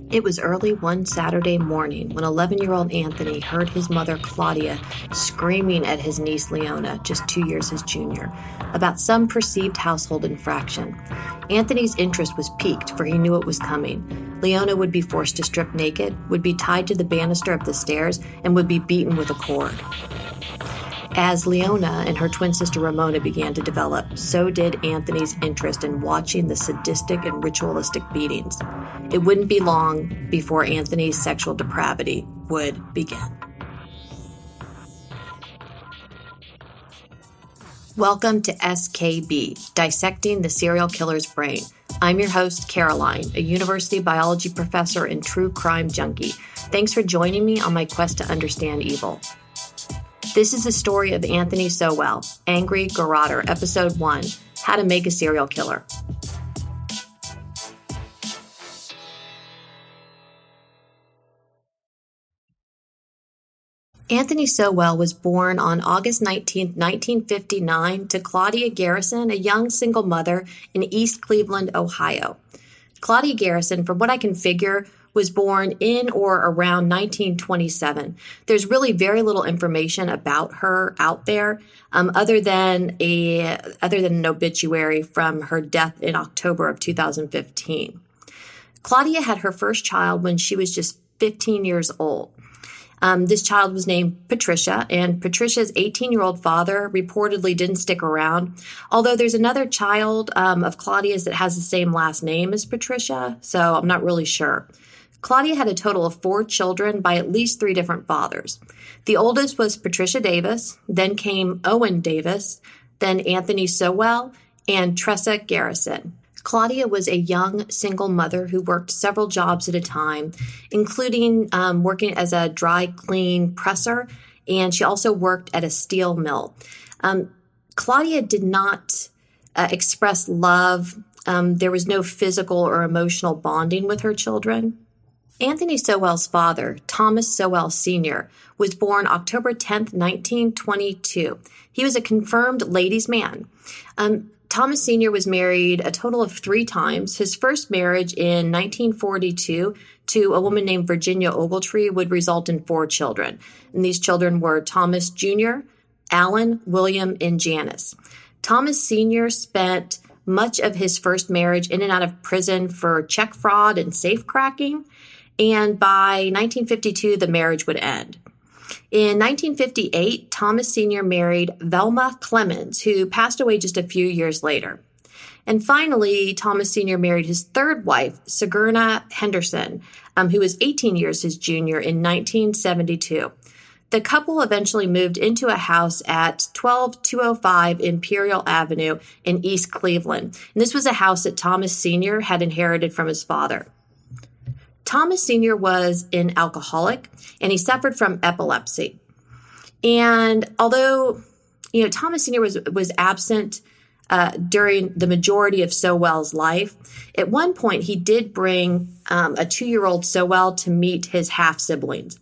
It was early one Saturday morning when 11-year-old Anthony heard his mother, Claudia, screaming at his niece, Leona, just 2 years his junior, about some perceived household infraction. Anthony's interest was piqued, for he knew it was coming. Leona would be forced to strip naked, would be tied to the banister of the stairs, and would be beaten with a cord. As Leona and her twin sister Ramona began to develop, so did Anthony's interest in watching the sadistic and ritualistic beatings. It wouldn't be long before Anthony's sexual depravity would begin. Welcome to SKB, Dissecting the Serial Killer's Brain. I'm your host, Caroline, a university biology professor and true crime junkie. Thanks for joining me on my quest to understand evil. This is the story of Anthony Sowell, Angry Garrotter, Episode 1, How to Make a Serial Killer. Anthony Sowell was born on August 19, 1959, to Claudia Garrison, a young single mother in East Cleveland, Ohio. Claudia Garrison, from what I can figure, was born in or around 1927. There's really very little information about her out there, other than an obituary from her death in October of 2015. Claudia had her first child when she was just 15 years old. This child was named Patricia, and Patricia's 18-year-old father reportedly didn't stick around, although there's another child of Claudia's that has the same last name as Patricia, so I'm not really sure. Claudia had a total of 4 children by at least 3 different fathers. The oldest was Patricia Davis, then came Owen Davis, then Anthony Sowell, and Tressa Garrison. Claudia was a young single mother who worked several jobs at a time, including working as a dry clean presser, and she also worked at a steel mill. Claudia did not express love. There was no physical or emotional bonding with her children. Anthony Sowell's father, Thomas Sowell Sr., was born October 10, 1922. He was a confirmed ladies' man. Thomas Sr. was married a total of 3 times. His first marriage in 1942 to a woman named Virginia Ogletree would result in 4 children. And these children were Thomas Jr., Alan, William, and Janice. Thomas Sr. spent much of his first marriage in and out of prison for check fraud and safecracking. And by 1952, the marriage would end. In 1958, Thomas Sr. married Velma Clemens, who passed away just a few years later. And finally, Thomas Sr. married his 3rd wife, Sigourney Henderson, who was 18 years his junior, in 1972. The couple eventually moved into a house at 12205 Imperial Avenue in East Cleveland. And this was a house that Thomas Sr. had inherited from his father. Thomas Sr. was an alcoholic, and he suffered from epilepsy. And although, Thomas Sr. was absent during the majority of Sowell's life, at one point he did bring a 2-year-old Sowell to meet his half-siblings.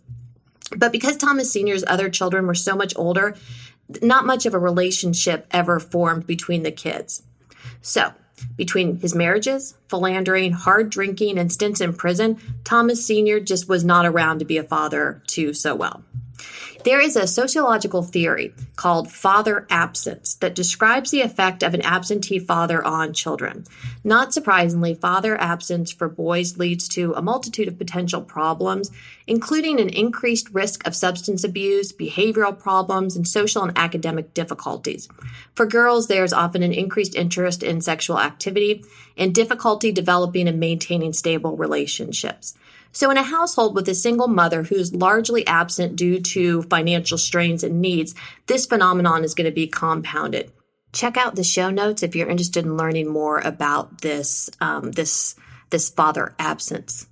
But because Thomas Sr.'s other children were so much older, not much of a relationship ever formed between the kids. So, between his marriages, philandering, hard drinking, and stints in prison, Thomas Sr. just was not around to be a father to Sowell. There is a sociological theory called father absence that describes the effect of an absentee father on children. Not surprisingly, father absence for boys leads to a multitude of potential problems, including an increased risk of substance abuse, behavioral problems, and social and academic difficulties. For girls, there's often an increased interest in sexual activity and difficulty developing and maintaining stable relationships. So in a household with a single mother who's largely absent due to financial strains and needs, this phenomenon is going to be compounded. Check out the show notes if you're interested in learning more about this father absence.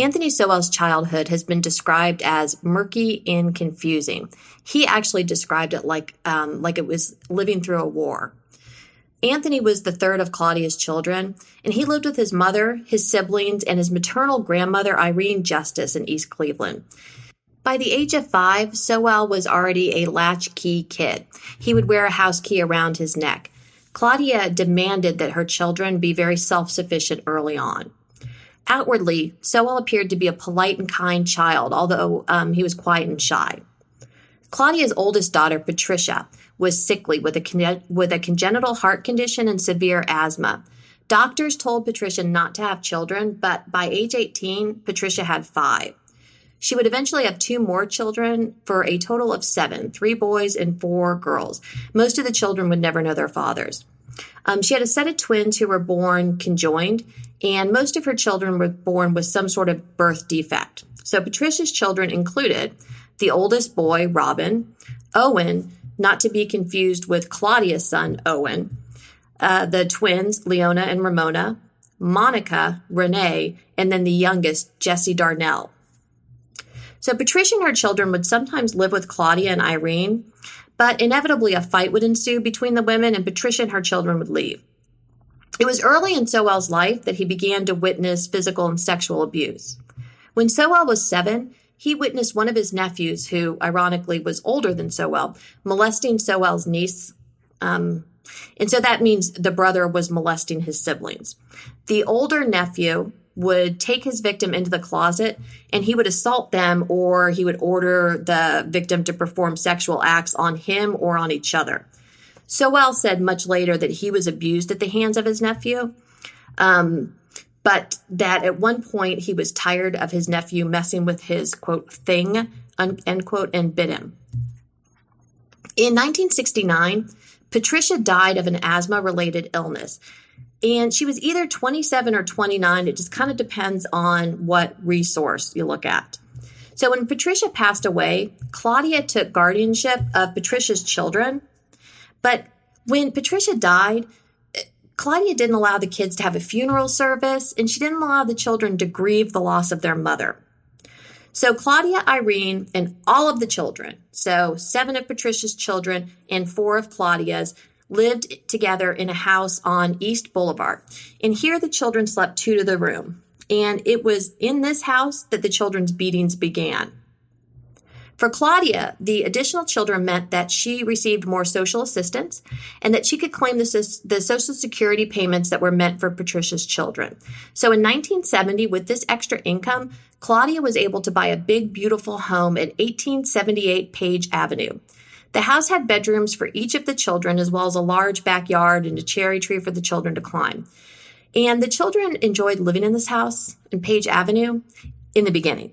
Anthony Sowell's childhood has been described as murky and confusing. He actually described it like it was living through a war. Anthony was the 3rd of Claudia's children, and he lived with his mother, his siblings, and his maternal grandmother, Irene Justice, in East Cleveland. By the age of 5, Sowell was already a latchkey kid. He would wear a house key around his neck. Claudia demanded that her children be very self-sufficient early on. Outwardly, Sowell appeared to be a polite and kind child, although he was quiet and shy. Claudia's oldest daughter, Patricia, was sickly with a congenital heart condition and severe asthma. Doctors told Patricia not to have children, but by age 18, Patricia had 5. She would eventually have 2 more children for a total of 7, 3 boys and 4 girls. Most of the children would never know their fathers. She had a set of twins who were born conjoined, and most of her children were born with some sort of birth defect. So Patricia's children included the oldest boy, Robin, Owen, not to be confused with Claudia's son, Owen, the twins, Leona and Ramona, Monica, Renee, and then the youngest, Jessie Darnell. So Patricia and her children would sometimes live with Claudia and Irene, but inevitably a fight would ensue between the women, and Patricia and her children would leave. It was early in Sowell's life that he began to witness physical and sexual abuse. When Sowell was 7, he witnessed one of his nephews, who ironically was older than Sowell, molesting Sowell's niece. And so that means the brother was molesting his siblings. The older nephew would take his victim into the closet and he would assault them, or he would order the victim to perform sexual acts on him or on each other. Sowell said much later that he was abused at the hands of his nephew, but that at one point he was tired of his nephew messing with his, quote, thing, end quote, and bit him. In 1969, Patricia died of an asthma-related illness. And she was either 27 or 29. It just kind of depends on what resource you look at. So when Patricia passed away, Claudia took guardianship of Patricia's children. But when Patricia died, Claudia didn't allow the kids to have a funeral service, and she didn't allow the children to grieve the loss of their mother. So Claudia, Irene, and all of the children, so 7 of Patricia's children and 4 of Claudia's, lived together in a house on East Boulevard. And here the children slept 2 to the room. And it was in this house that the children's beatings began. For Claudia, the additional children meant that she received more social assistance and that she could claim the Social Security payments that were meant for Patricia's children. So in 1970, with this extra income, Claudia was able to buy a big, beautiful home at 1878 Page Avenue. The house had bedrooms for each of the children, as well as a large backyard and a cherry tree for the children to climb. And the children enjoyed living in this house in Page Avenue in the beginning.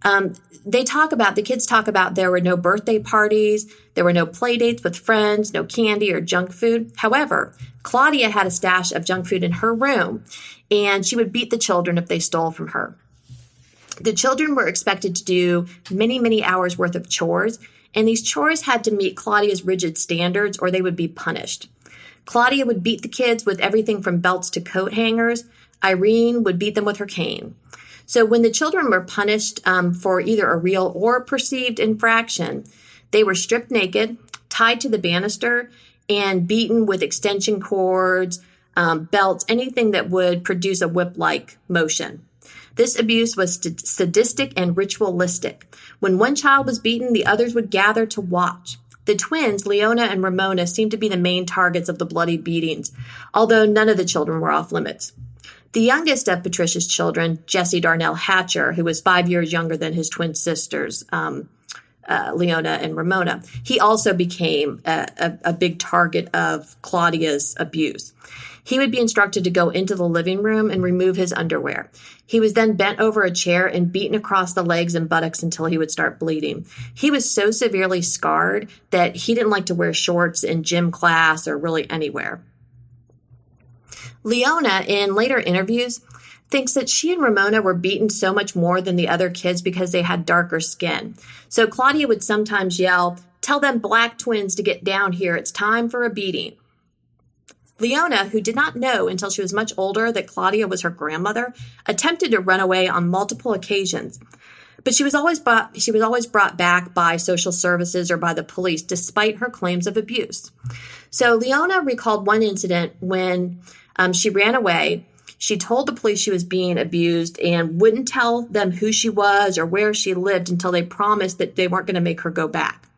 The kids talk about there were no birthday parties, there were no play dates with friends, no candy or junk food. However, Claudia had a stash of junk food in her room, and she would beat the children if they stole from her. The children were expected to do many, many hours worth of chores, and these chores had to meet Claudia's rigid standards or they would be punished. Claudia would beat the kids with everything from belts to coat hangers. Irene would beat them with her cane. So when the children were punished for either a real or perceived infraction, they were stripped naked, tied to the banister, and beaten with extension cords, belts, anything that would produce a whip-like motion. This abuse was sadistic and ritualistic. When one child was beaten, the others would gather to watch. The twins, Leona and Ramona, seemed to be the main targets of the bloody beatings, although none of the children were off limits. The youngest of Patricia's children, Jessie Darnell Hatcher, who was 5 years younger than his twin sisters, Leona and Ramona, he also became a big target of Claudia's abuse. He would be instructed to go into the living room and remove his underwear. He was then bent over a chair and beaten across the legs and buttocks until he would start bleeding. He was so severely scarred that he didn't like to wear shorts in gym class or really anywhere. Leona, in later interviews, thinks that she and Ramona were beaten so much more than the other kids because they had darker skin. So Claudia would sometimes yell, "Tell them black twins to get down here. It's time for a beating." Leona, who did not know until she was much older that Claudia was her grandmother, attempted to run away on multiple occasions. But she was always brought back by social services or by the police, despite her claims of abuse. So Leona recalled one incident when she ran away. She told the police she was being abused and wouldn't tell them who she was or where she lived until they promised that they weren't going to make her go back.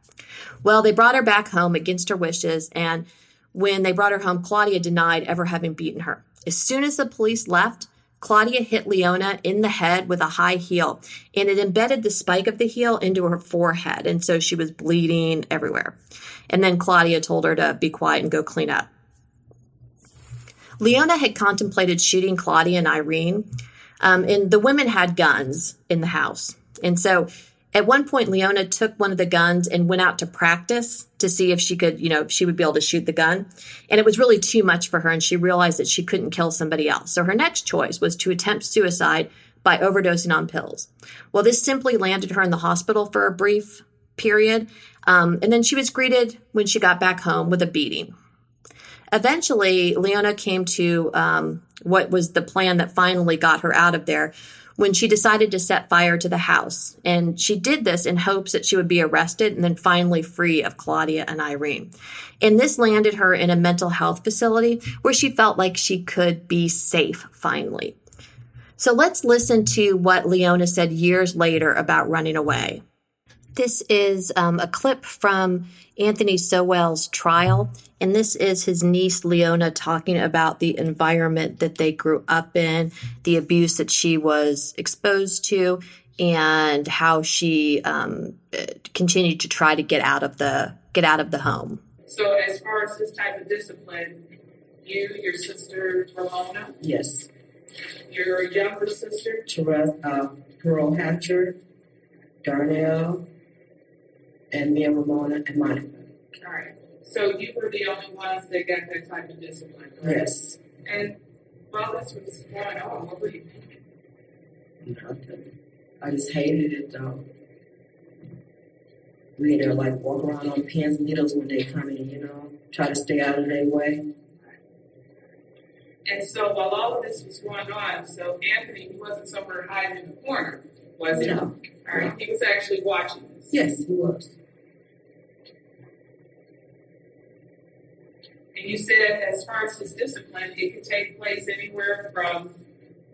Well, they brought her back home against her wishes, and when they brought her home, Claudia denied ever having beaten her. As soon as the police left, Claudia hit Leona in the head with a high heel, and it embedded the spike of the heel into her forehead, and so she was bleeding everywhere. And then Claudia told her to be quiet and go clean up. Leona had contemplated shooting Claudia and Irene, and the women had guns in the house. And so at one point, Leona took one of the guns and went out to practice to see if she could, if she would be able to shoot the gun. And it was really too much for her, and she realized that she couldn't kill somebody else. So her next choice was to attempt suicide by overdosing on pills. Well, this simply landed her in the hospital for a brief period, and then she was greeted when she got back home with a beating. Eventually, Leona came to what was the plan that finally got her out of there when she decided to set fire to the house. And she did this in hopes that she would be arrested and then finally free of Claudia and Irene. And this landed her in a mental health facility where she felt like she could be safe finally. So let's listen to what Leona said years later about running away. This is a clip from Anthony Sowell's trial, and this is his niece Leona talking about the environment that they grew up in, the abuse that she was exposed to, and how she continued to try to get out of the home. So, as far as this type of discipline, your sister Ramona, yes, your younger sister, Pearl Hatcher, Darnell, and me and Ramona and Monica. All right. So you were the only ones that got that type of discipline, correct? Yes. And while this was going on, what were you thinking? Nothing. I just hated it though. We had to walk around on pins and needles when they come in, try to stay out of their way. And so while all of this was going on, so Anthony, he wasn't somewhere hiding in the corner, was he? No. All right. He was actually watching this. Yes, he was. And you said as far as his discipline, it could take place anywhere from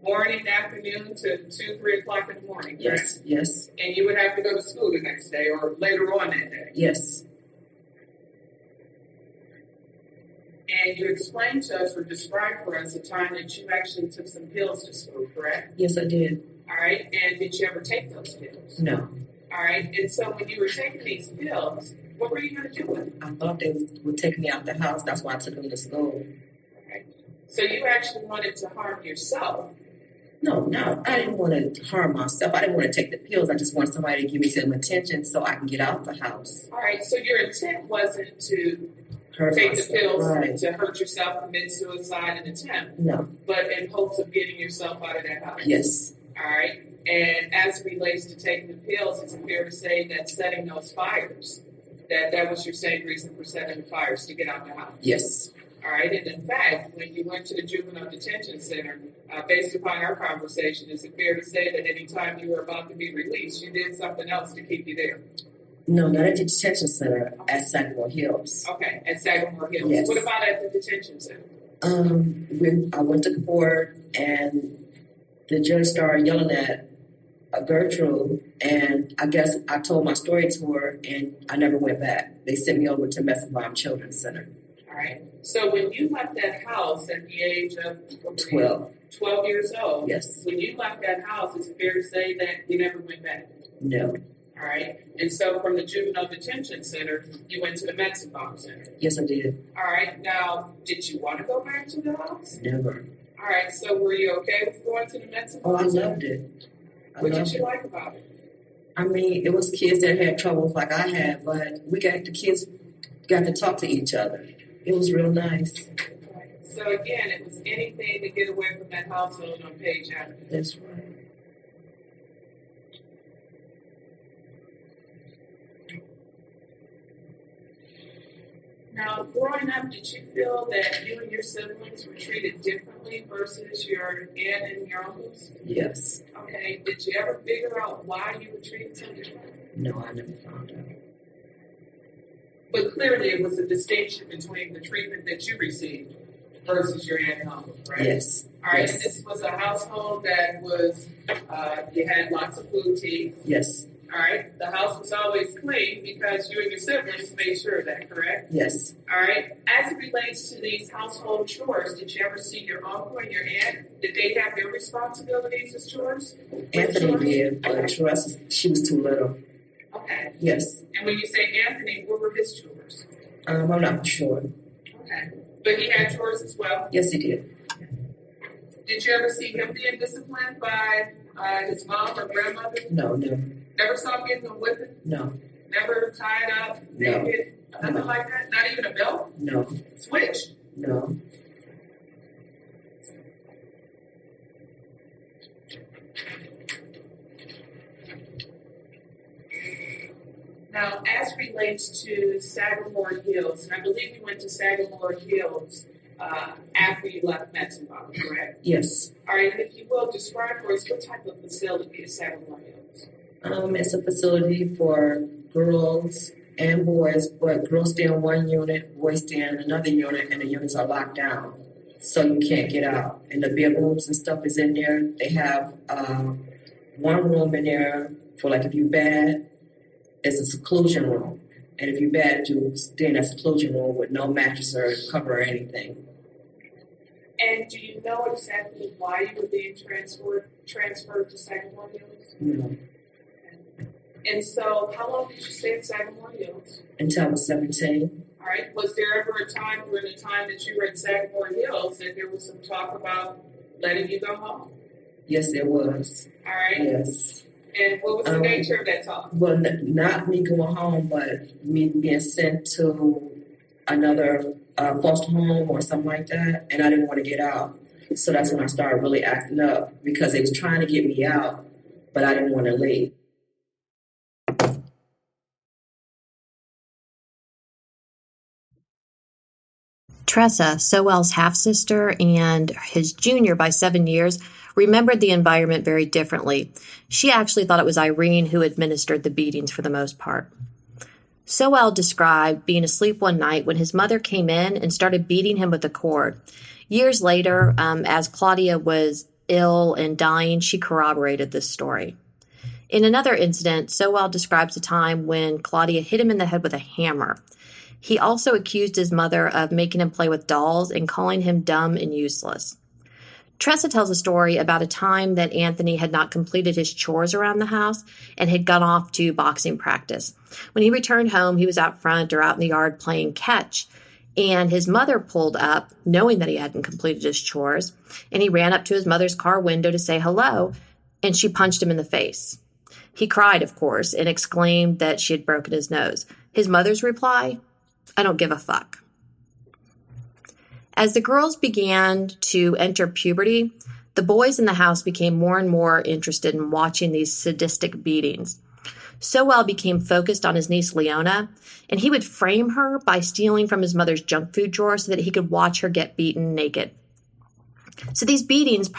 morning, afternoon to 2, 3 o'clock in the morning, correct? Yes, yes. And you would have to go to school the next day or later on that day. Yes. And you explained to us or described for us a time that you actually took some pills to school, correct? Yes, I did. All right. And did you ever take those pills? No. All right. And so when you were taking these pills, what were you going to do with them? I thought they would take me out the house. That's why I took them to school. Okay. So you actually wanted to harm yourself. No, I didn't want to harm myself. I didn't want to take the pills. I just wanted somebody to give me some attention so I can get out the house. All right. So your intent wasn't to Hurt take myself. the pills Right. to hurt yourself, commit suicide, and attempt, No. but in hopes of getting yourself out of that house. Yes. All right. And as it relates to taking the pills, is it fair to say that setting those fires, that was your same reason for setting the fires to get out the house? Yes. All right. And in fact, when you went to the juvenile detention center, based upon our conversation, is it fair to say that any time you were about to be released, you did something else to keep you there? No, not at the detention center at Sagamore Hills. Okay. At Sagamore Hills. Yes. What about at the detention center? When I went to court and the judge started yelling at Gertrude, and I guess I told my story to her, and I never went back. They sent me over to Messenbaum Children's Center. All right. So when you left that house at the age of 12 years old, Yes. when you left that house, is it fair to say that you never went back? No. All right. And so from the juvenile detention center, you went to the Metzenbaum Center. Yes, I did. All right. Now, did you want to go back to the house? Never. All right. So were you okay with going to the Metzenbaum Oh, I Center? loved it. What did you like about it? I mean, it was kids that had troubles like I had, but the kids got to talk to each other. It was real nice. Right. So again, it was anything to get away from that household on page after. That's right. Now, growing up, did you feel that you and your siblings were treated differently versus your aunt and your uncles? Yes. Okay. Did you ever figure out why you were treated so differently? No, I never found out. But clearly, it was a distinction between the treatment that you received versus your aunt and uncle, right? Yes. All right. Yes. And this was a household that was, you had lots of food teeth. Yes. All right. The house was always clean because you and your siblings made sure of that, correct? Yes. All right. As it relates to these household chores, did you ever see your uncle and your aunt? Did they have their responsibilities as chores? Anthony did, but Tress, she was too little. Okay. Yes. And when you say Anthony, what were his chores? I'm not sure. Okay. But he had chores as well? Yes, he did. Did you ever see him being disciplined by his mom or grandmother? No, never. Never saw him getting a whipping? No. Never tied up, No. naked? Nothing like that? Not even a belt? No. Switch? No. Now, as relates to Sagamore Hills, and I believe you went to Sagamore Hills after you left Mexico, correct? Yes. All right, and if you will, describe for us what type of facility is Sagamore Hills? It's a facility for girls and boys, but girls stay in one unit, boys stay in another unit, and the units are locked down. So you can't get out. And the bedrooms and stuff is in there. They have one room in there for like if you're bad, it's a seclusion room. And if you're bad, you stay in that seclusion room with no mattress or cover or anything. And do you know exactly why you were being transferred to Sagamore Hills? No. And so, how long did you stay at Sagamore Hills? Until I was 17. All right. Was there ever a time during the time that you were at Sagamore Hills that there was some talk about letting you go home? Yes, there was. All right. Yes. And what was the nature of that talk? Well, not me going home, but me being sent to another foster home or something like that, and I didn't want to get out. So that's when I started really acting up because they was trying to get me out, but I didn't want to leave. Tressa, Sowell's half-sister and his junior by 7 years, remembered the environment very differently. She actually thought it was Irene who administered the beatings for the most part. Sowell described being asleep one night when his mother came in and started beating him with a cord. Years later, as Claudia was ill and dying, she corroborated this story. In another incident, Sowell describes a time when Claudia hit him in the head with a hammer. He also accused his mother of making him play with dolls and calling him dumb and useless. Tressa tells a story about a time that Anthony had not completed his chores around the house and had gone off to boxing practice. When he returned home, he was out front or out in the yard playing catch, and his mother pulled up, knowing that he hadn't completed his chores, and he ran up to his mother's car window to say hello, and she punched him in the face. He cried, of course, and exclaimed that she had broken his nose. His mother's reply, "I don't give a fuck." As the girls began to enter puberty, the boys in the house became more and more interested in watching these sadistic beatings. Sowell became focused on his niece Leona, and he would frame her by stealing from his mother's junk food drawer so that he could watch her get beaten naked. So these beatings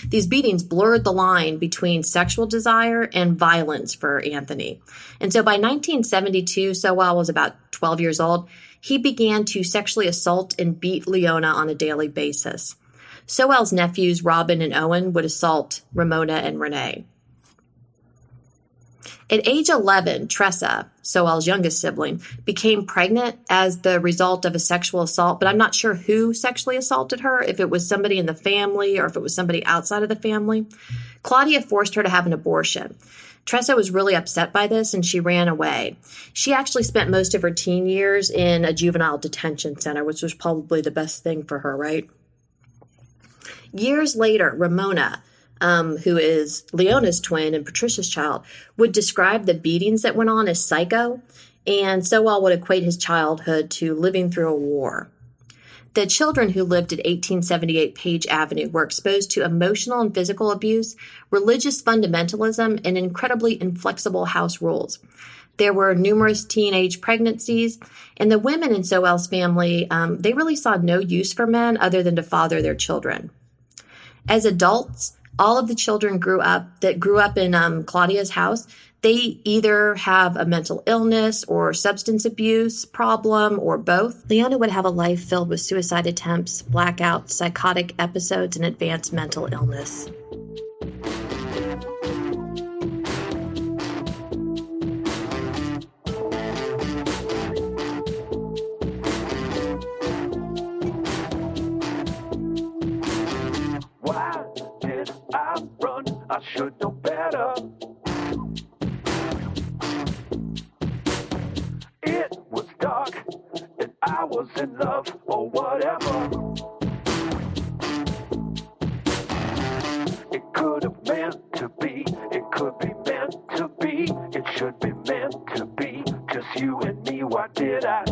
these beatings blurred the line between sexual desire and violence for Anthony. And so by 1972, Sowell was about 12 years old. He began to sexually assault and beat Leona on a daily basis. Sowell's nephews, Robin and Owen, would assault Ramona and Renee. At age 11, Tressa, Sowell's youngest sibling, became pregnant as the result of a sexual assault, but I'm not sure who sexually assaulted her, if it was somebody in the family or if it was somebody outside of the family. Claudia forced her to have an abortion. Tressa was really upset by this, and she ran away. She actually spent most of her teen years in a juvenile detention center, which was probably the best thing for her, right? Years later, Ramona, who is Leona's twin and Patricia's child, would describe the beatings that went on as psycho, and Sowell would equate his childhood to living through a war. The children who lived at 1878 Page Avenue were exposed to emotional and physical abuse, religious fundamentalism, and incredibly inflexible house rules. There were numerous teenage pregnancies, and the women in Sowell's family, they really saw no use for men other than to father their children. As adults, all of the children grew up in Claudia's house. They either have a mental illness or substance abuse problem or both. Leona would have a life filled with suicide attempts, blackouts, psychotic episodes, and advanced mental illness. I run, I should know better. It was dark, and I was in love, or whatever. It could have meant to be, it could be meant to be, it should be meant to be, just you and me, why did I?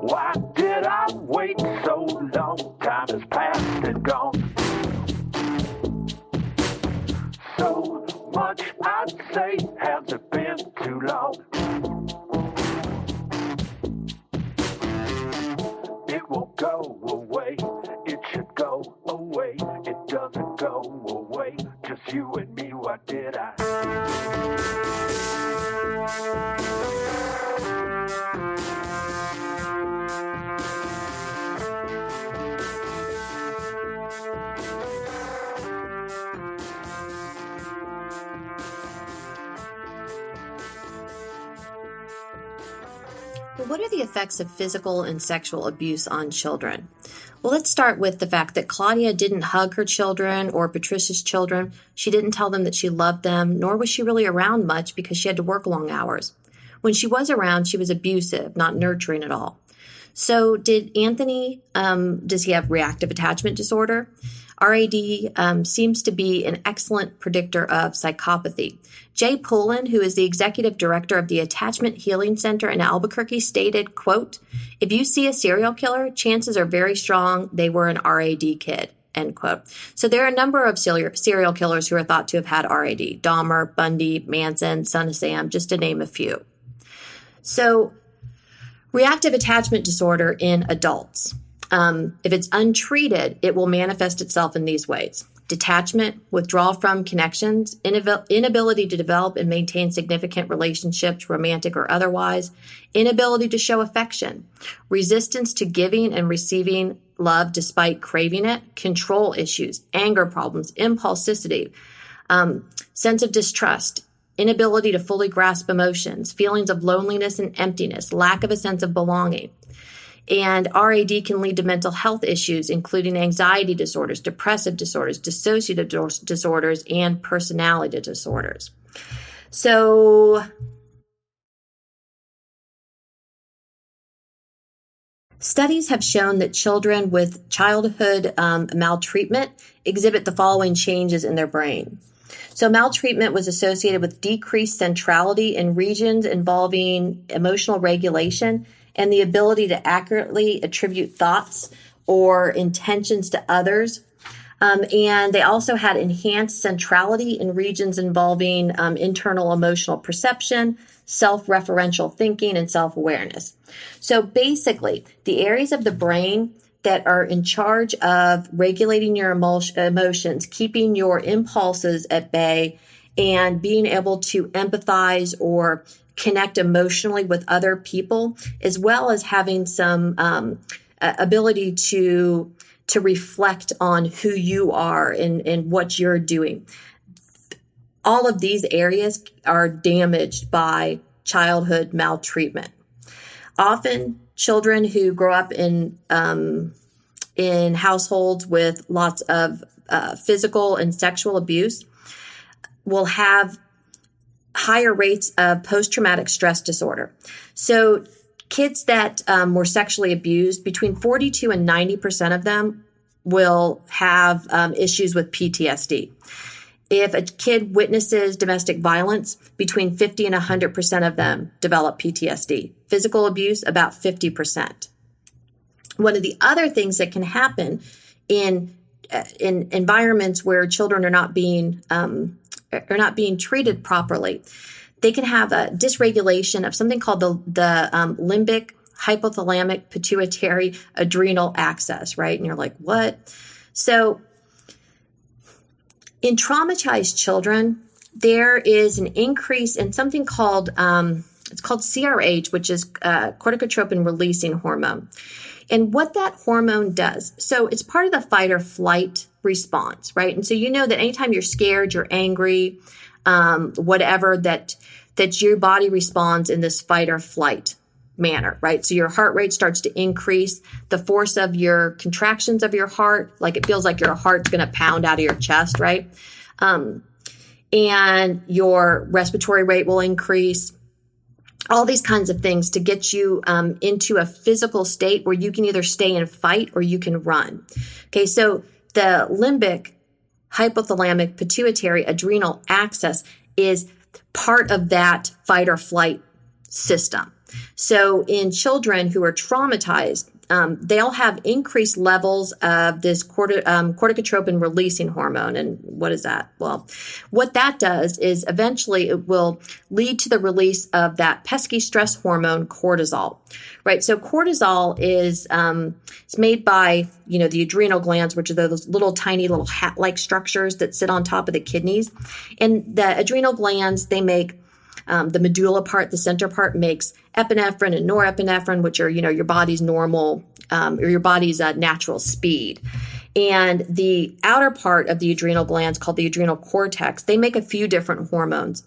Why did I wait so long? Time has passed and gone. So much I'd say, has it been too long? It won't go away, it should go away. It doesn't go away, just you and me, why did I? What are the effects of physical and sexual abuse on children? Well, let's start with the fact that Claudia didn't hug her children or Patricia's children. She didn't tell them that she loved them, nor was she really around much because she had to work long hours. When she was around, she was abusive, not nurturing at all. So did Anthony, does he have reactive attachment disorder? RAD seems to be an excellent predictor of psychopathy. Jay Pullen, who is the executive director of the Attachment Healing Center in Albuquerque, stated, quote, "If you see a serial killer, chances are very strong they were an RAD kid," end quote. So there are a number of serial killers who are thought to have had RAD. Dahmer, Bundy, Manson, Son of Sam, just to name a few. So reactive attachment disorder in adults. If it's untreated, it will manifest itself in these ways: detachment, withdrawal from connections, inability to develop and maintain significant relationships, romantic or otherwise, inability to show affection, resistance to giving and receiving love despite craving it, control issues, anger problems, impulsivity, sense of distrust, inability to fully grasp emotions, feelings of loneliness and emptiness, lack of a sense of belonging. And RAD can lead to mental health issues, including anxiety disorders, depressive disorders, dissociative disorders, and personality disorders. So studies have shown that children with childhood maltreatment exhibit the following changes in their brain. So maltreatment was associated with decreased centrality in regions involving emotional regulation and the ability to accurately attribute thoughts or intentions to others. And they also had enhanced centrality in regions involving internal emotional perception, self-referential thinking, and self-awareness. So basically, the areas of the brain that are in charge of regulating your emotions, keeping your impulses at bay, and being able to empathize or connect emotionally with other people, as well as having some ability to reflect on who you are and what you're doing. All of these areas are damaged by childhood maltreatment. Often, children who grow up in households with lots of physical and sexual abuse will have higher rates of post-traumatic stress disorder. So kids that were sexually abused, between 42 and 90% of them will have issues with PTSD. If a kid witnesses domestic violence, between 50 and 100% of them develop PTSD. Physical abuse, about 50%. One of the other things that can happen in environments where children are not being treated properly, they can have a dysregulation of something called the limbic, hypothalamic, pituitary, adrenal axis, right? And you're like, what? So in traumatized children, there is an increase in something called, it's called CRH, which is corticotropin releasing hormone. And what that hormone does, so it's part of the fight or flight response, right? And so you know that anytime you're scared, you're angry, whatever, that your body responds in this fight or flight manner, right? So your heart rate starts to increase, the force of your contractions of your heart, like it feels like your heart's going to pound out of your chest, right? And your respiratory rate will increase. All these kinds of things to get you into a physical state where you can either stay and fight or you can run. Okay, so the limbic, hypothalamic, pituitary, adrenal axis is part of that fight or flight system. So in children who are traumatized, they'll have increased levels of this corticotropin releasing hormone. And what is that? Well, what that does is eventually it will lead to the release of that pesky stress hormone, cortisol, right? So cortisol is it's made by, the adrenal glands, which are those little tiny little hat-like structures that sit on top of the kidneys. And the adrenal glands, they make the medulla part, the center part, makes epinephrine and norepinephrine, which are, your body's normal or your body's natural speed. And the outer part of the adrenal glands, called the adrenal cortex, they make a few different hormones.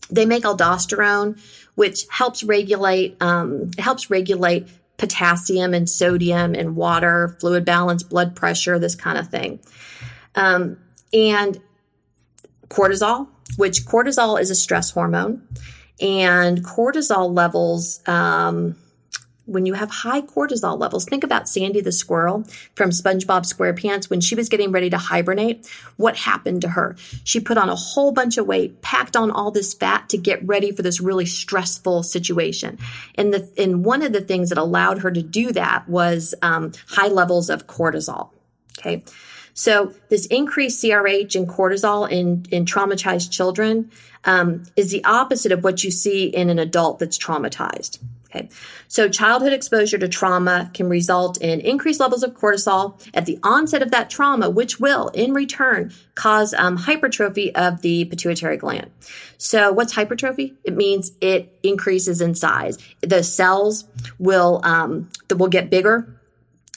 They make aldosterone, which helps regulate potassium and sodium and water, fluid balance, blood pressure, this kind of thing. And cortisol, which cortisol is a stress hormone. And cortisol levels, when you have high cortisol levels, think about Sandy the squirrel from SpongeBob SquarePants. When she was getting ready to hibernate, what happened to her? She put on a whole bunch of weight, packed on all this fat to get ready for this really stressful situation. And one of the things that allowed her to do that was high levels of cortisol. Okay. So this increased CRH and cortisol in traumatized children is the opposite of what you see in an adult that's traumatized. Okay, so childhood exposure to trauma can result in increased levels of cortisol at the onset of that trauma, which will, in return, cause hypertrophy of the pituitary gland. So what's hypertrophy? It means it increases in size. The cells will get bigger,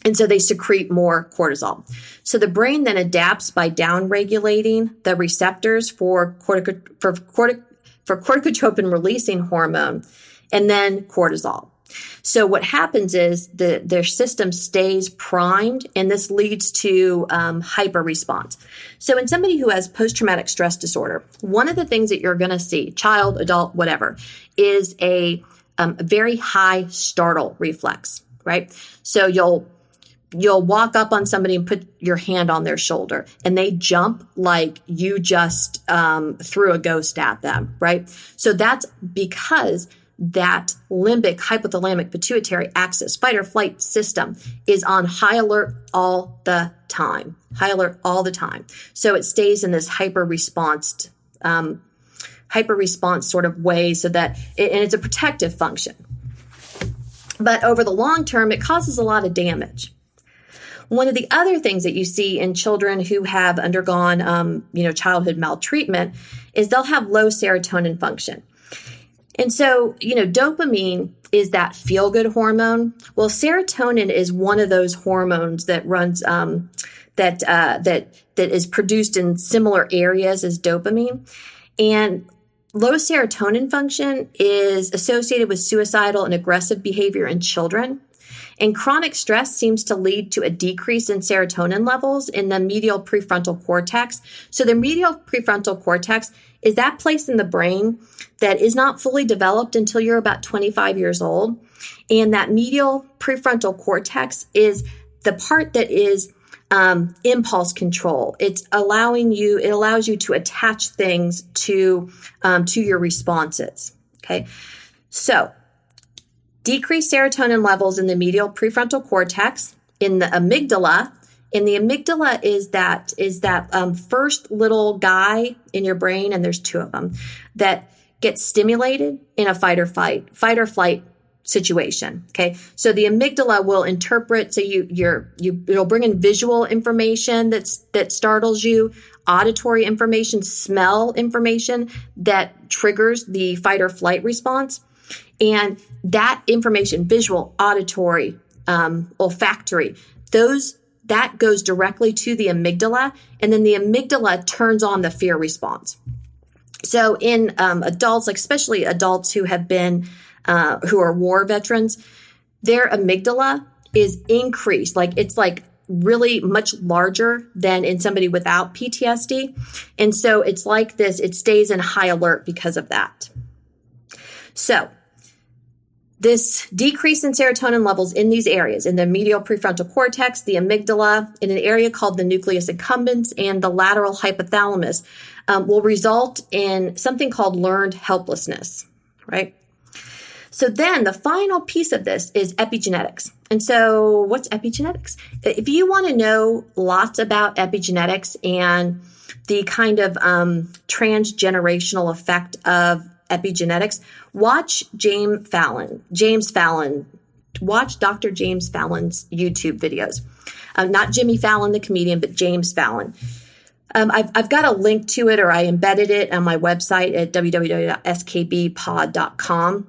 and so they secrete more cortisol. So the brain then adapts by downregulating the receptors for corticotropin releasing hormone, and then cortisol. So what happens is their system stays primed, and this leads to hyper-response. So in somebody who has post-traumatic stress disorder, one of the things that you're going to see, child, adult, whatever, is a very high startle reflex, right? So you'll walk up on somebody and put your hand on their shoulder, and they jump like you just threw a ghost at them, right? So that's because that limbic, hypothalamic, pituitary axis, fight or flight system is on high alert all the time. High alert all the time. So it stays in this hyper response sort of way, so that and it's a protective function. But over the long term, it causes a lot of damage. One of the other things that you see in children who have undergone, childhood maltreatment is they'll have low serotonin function. And so, dopamine is that feel-good hormone. Well, serotonin is one of those hormones that runs that is produced in similar areas as dopamine. And low serotonin function is associated with suicidal and aggressive behavior in children. And chronic stress seems to lead to a decrease in serotonin levels in the medial prefrontal cortex. So the medial prefrontal cortex is that place in the brain that is not fully developed until you're about 25 years old. And that medial prefrontal cortex is the part that is impulse control. It allows you to attach things to your responses. Okay. So decreased serotonin levels in the medial prefrontal cortex, in the amygdala. And the amygdala is that first little guy in your brain, and there's two of them, that gets stimulated in a fight or flight situation. Okay, so the amygdala will interpret. So it'll bring in visual information that startles you, auditory information, smell information that triggers the fight or flight response. And that information, visual, auditory, olfactory, that goes directly to the amygdala, and then the amygdala turns on the fear response. So in adults, like especially adults who have been who are war veterans, their amygdala is increased. Like it's like really much larger than in somebody without PTSD. And so it's like this, it stays in high alert because of that. So this decrease in serotonin levels in these areas, in the medial prefrontal cortex, the amygdala, in an area called the nucleus accumbens, and the lateral hypothalamus, will result in something called learned helplessness, right? So then the final piece of this is epigenetics. And so what's epigenetics? If you want to know lots about epigenetics and the kind of transgenerational effect of epigenetics, watch James Fallon. Watch Dr. James Fallon's YouTube videos. Not Jimmy Fallon, the comedian, but James Fallon. I've got a link to it, or I embedded it on my website at www.skbpod.com.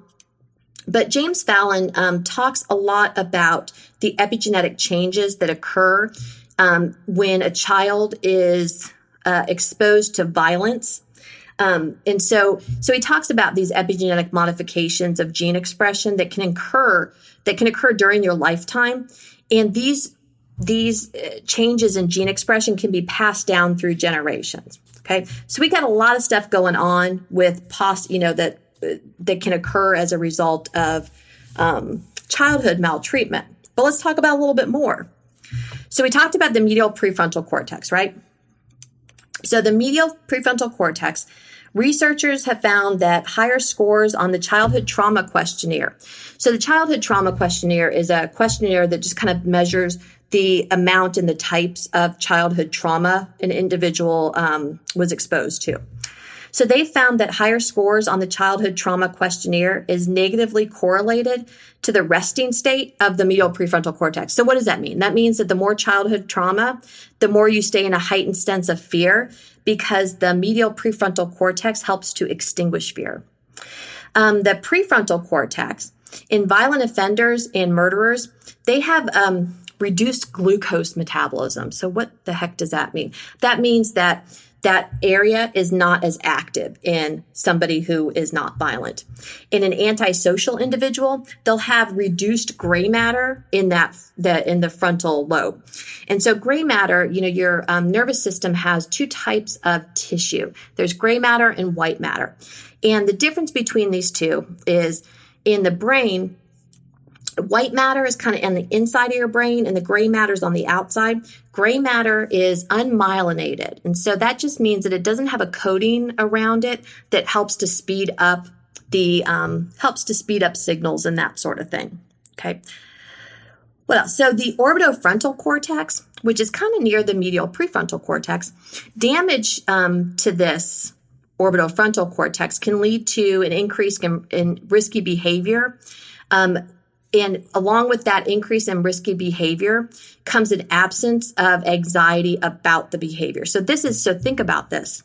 But James Fallon talks a lot about the epigenetic changes that occur when a child is exposed to violence. And so he talks about these epigenetic modifications of gene expression that can occur during your lifetime. And these changes in gene expression can be passed down through generations. Okay. So we got a lot of stuff going on with that can occur as a result of childhood maltreatment. But let's talk about a little bit more. So we talked about the medial prefrontal cortex, right? So the medial prefrontal cortex, researchers have found that higher scores on the childhood trauma questionnaire. So the childhood trauma questionnaire is a questionnaire that just kind of measures the amount and the types of childhood trauma an individual was exposed to. So they found that higher scores on the childhood trauma questionnaire is negatively correlated to the resting state of the medial prefrontal cortex. So what does that mean? That means that the more childhood trauma, the more you stay in a heightened sense of fear, because the medial prefrontal cortex helps to extinguish fear. The prefrontal cortex, in violent offenders and murderers, they have reduced glucose metabolism. So what the heck does that mean? That means that area is not as active in somebody who is not violent. In an antisocial individual, they'll have reduced gray matter in the frontal lobe. And so gray matter, your nervous system has two types of tissue. There's gray matter and white matter. And the difference between these two is in the brain, white matter is kind of on the inside of your brain and the gray matter is on the outside. Gray matter is unmyelinated. And so that just means that it doesn't have a coating around it that helps to speed up signals and that sort of thing. Okay. What else? So the orbitofrontal cortex, which is kind of near the medial prefrontal cortex, damage to this orbitofrontal cortex can lead to an increase in risky behavior. And along with that increase in risky behavior comes an absence of anxiety about the behavior. So think about this.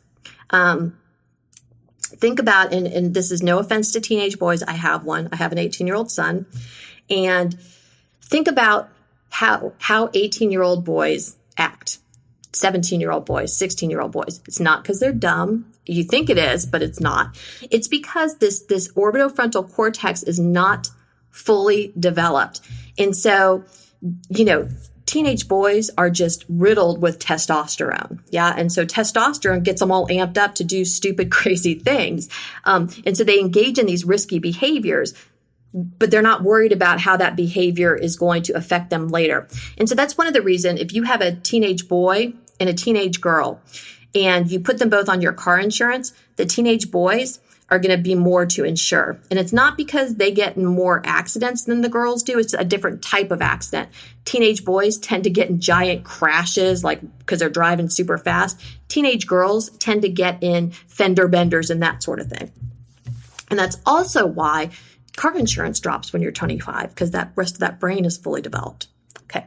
Think about, and this is no offense to teenage boys. I have one. I have an 18-year-old son. And think about how 18-year-old boys act. 17-year-old boys, 16-year-old boys. It's not because they're dumb. You think it is, but it's not. It's because this orbitofrontal cortex is not fully developed. And so, teenage boys are just riddled with testosterone. Yeah. And so testosterone gets them all amped up to do stupid, crazy things. And so they engage in these risky behaviors, but they're not worried about how that behavior is going to affect them later. And so that's one of the reasons, if you have a teenage boy and a teenage girl and you put them both on your car insurance, the teenage boys are going to be more to insure. And it's not because they get in more accidents than the girls do. It's a different type of accident. Teenage boys tend to get in giant crashes, because they're driving super fast. Teenage girls tend to get in fender benders and that sort of thing. And that's also why car insurance drops when you're 25, because that rest of that brain is fully developed. Okay.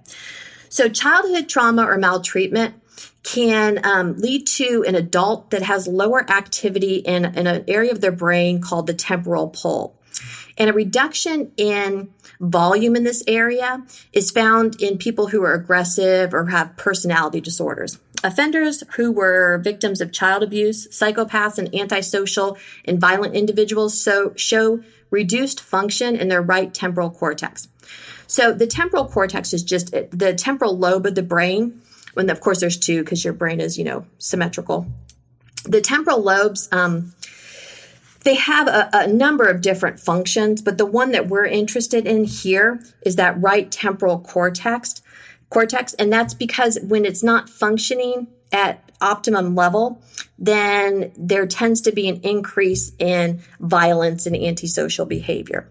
So childhood trauma or maltreatment can lead to an adult that has lower activity in an area of their brain called the temporal pole. And a reduction in volume in this area is found in people who are aggressive or have personality disorders. Offenders who were victims of child abuse, psychopaths, and antisocial and violent individuals show reduced function in their right temporal cortex. So the temporal cortex is just the temporal lobe of the brain. And of course, there's two because your brain is, symmetrical. The temporal lobes, they have a number of different functions, but the one that we're interested in here is that right temporal cortex. And that's because when it's not functioning at optimum level, then there tends to be an increase in violence and antisocial behavior.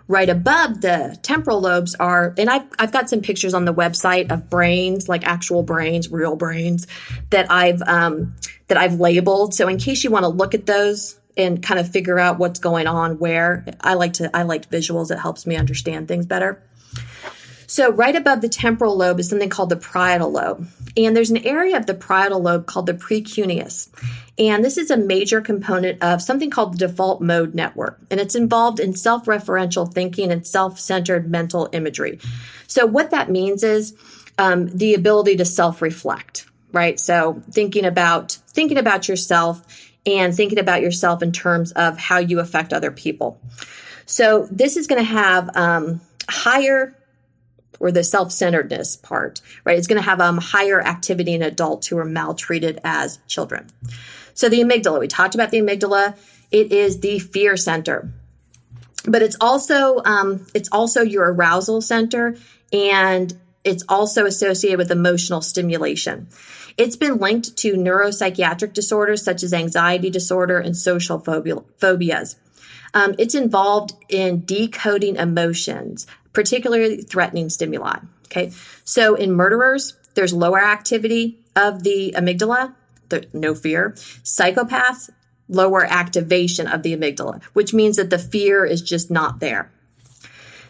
Right above the temporal lobes are, and I've got some pictures on the website of brains, like actual brains, real brains, that I've labeled. So in case you want to look at those and kind of figure out what's going on where, I like visuals. It helps me understand things better. So right above the temporal lobe is something called the parietal lobe. And there's an area of the parietal lobe called the precuneus. And this is a major component of something called the default mode network. And it's involved in self-referential thinking and self-centered mental imagery. So what that means is the ability to self-reflect, right? So thinking about yourself and thinking about yourself in terms of how you affect other people. So this is going to have higher, or the self-centeredness part, right? It's going to have higher activity in adults who are maltreated as children. So the amygdala, we talked about the amygdala. It is the fear center, but it's also your arousal center, and it's also associated with emotional stimulation. It's been linked to neuropsychiatric disorders such as anxiety disorder and social phobias. It's involved in decoding emotions, particularly threatening stimuli. Okay, so in murderers, there's lower activity of the amygdala, no fear. Psychopaths, lower activation of the amygdala, which means that the fear is just not there.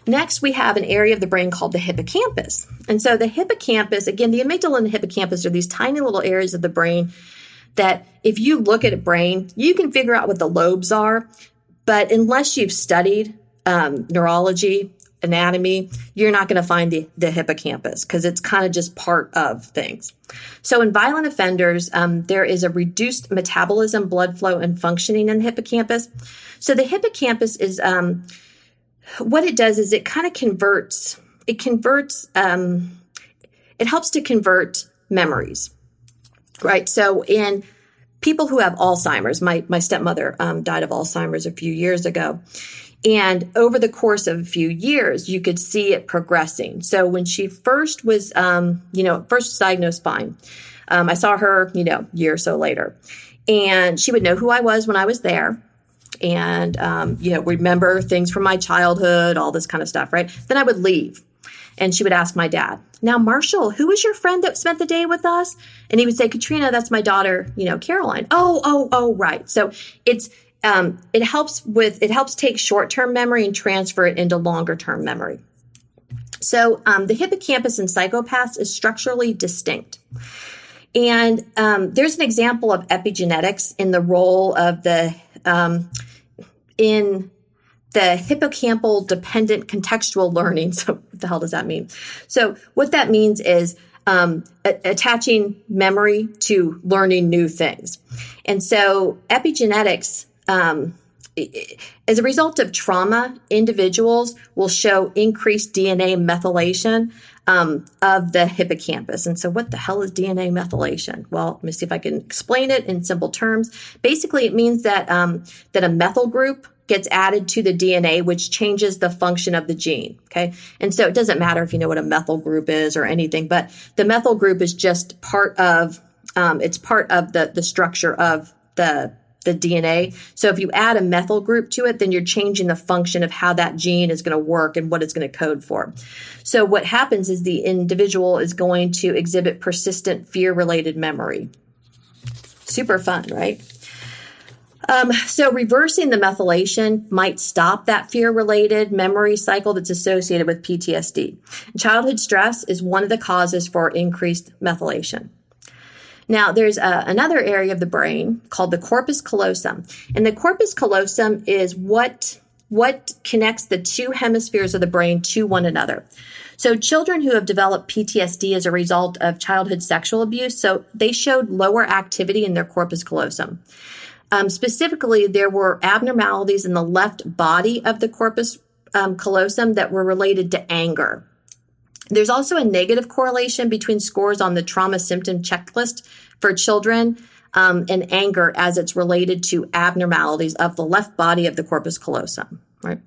Next, we have an area of the brain called the hippocampus. And so the hippocampus, again, the amygdala and the hippocampus are these tiny little areas of the brain that if you look at a brain, you can figure out what the lobes are. But unless you've studied neurology, anatomy, you're not going to find the hippocampus because it's kind of just part of things. So in violent offenders, there is a reduced metabolism, blood flow, and functioning in the hippocampus. So the hippocampus is, what it does is it kind of it helps to convert memories, right? So in people who have Alzheimer's, my stepmother died of Alzheimer's a few years ago. And over the course of a few years, you could see it progressing. So when she first was, first diagnosed fine, I saw her, a year or so later. And she would know who I was when I was there. And, remember things from my childhood, all this kind of stuff, right? Then I would leave. And she would ask my dad, now, Marshall, who was your friend that spent the day with us? And he would say, Katrina, that's my daughter, Caroline. Oh, right. So it helps take short-term memory and transfer it into longer-term memory. So the hippocampus in psychopaths is structurally distinct. And there's an example of epigenetics in the role of in the hippocampal dependent contextual learning. So what the hell does that mean? So what that means is attaching memory to learning new things. And so epigenetics, as a result of trauma, individuals will show increased DNA methylation of the hippocampus. And so what the hell is DNA methylation? Well, let me see if I can explain it in simple terms. Basically, it means that a methyl group gets added to the DNA, which changes the function of the gene. Okay. And so it doesn't matter if you know what a methyl group is or anything, but the methyl group is just part of, it's part of the structure of the DNA. So if you add a methyl group to it, then you're changing the function of how that gene is going to work and what it's going to code for. So what happens is the individual is going to exhibit persistent fear-related memory. Super fun, right? So reversing the methylation might stop that fear-related memory cycle that's associated with PTSD. Childhood stress is one of the causes for increased methylation. Now, there's another area of the brain called the corpus callosum. And the corpus callosum is what connects the two hemispheres of the brain to one another. So children who have developed PTSD as a result of childhood sexual abuse, so they showed lower activity in their corpus callosum. Specifically, there were abnormalities in the left body of the corpus callosum that were related to anger. There's also a negative correlation between scores on the trauma symptom checklist for children and anger as it's related to abnormalities of the left body of the corpus callosum, right?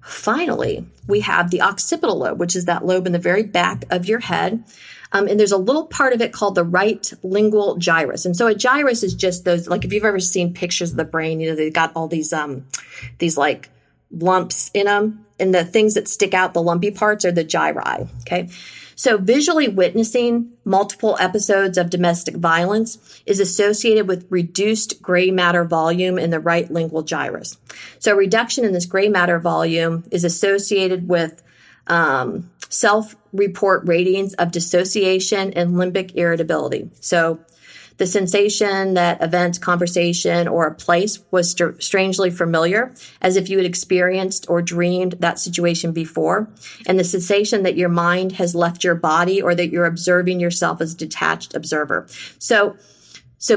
Finally, we have the occipital lobe, which is that lobe in the very back of your head. And there's a little part of it called the right lingual gyrus. And so a gyrus is just those, like if you've ever seen pictures of the brain, they've got all these like lumps in them. And the things that stick out, the lumpy parts, are the gyri, okay? So visually witnessing multiple episodes of domestic violence is associated with reduced gray matter volume in the right lingual gyrus. So reduction in this gray matter volume is associated with self-report ratings of dissociation and limbic irritability. So the sensation that event, conversation, or a place was strangely familiar, as if you had experienced or dreamed that situation before, and the sensation that your mind has left your body or that you're observing yourself as a detached observer. So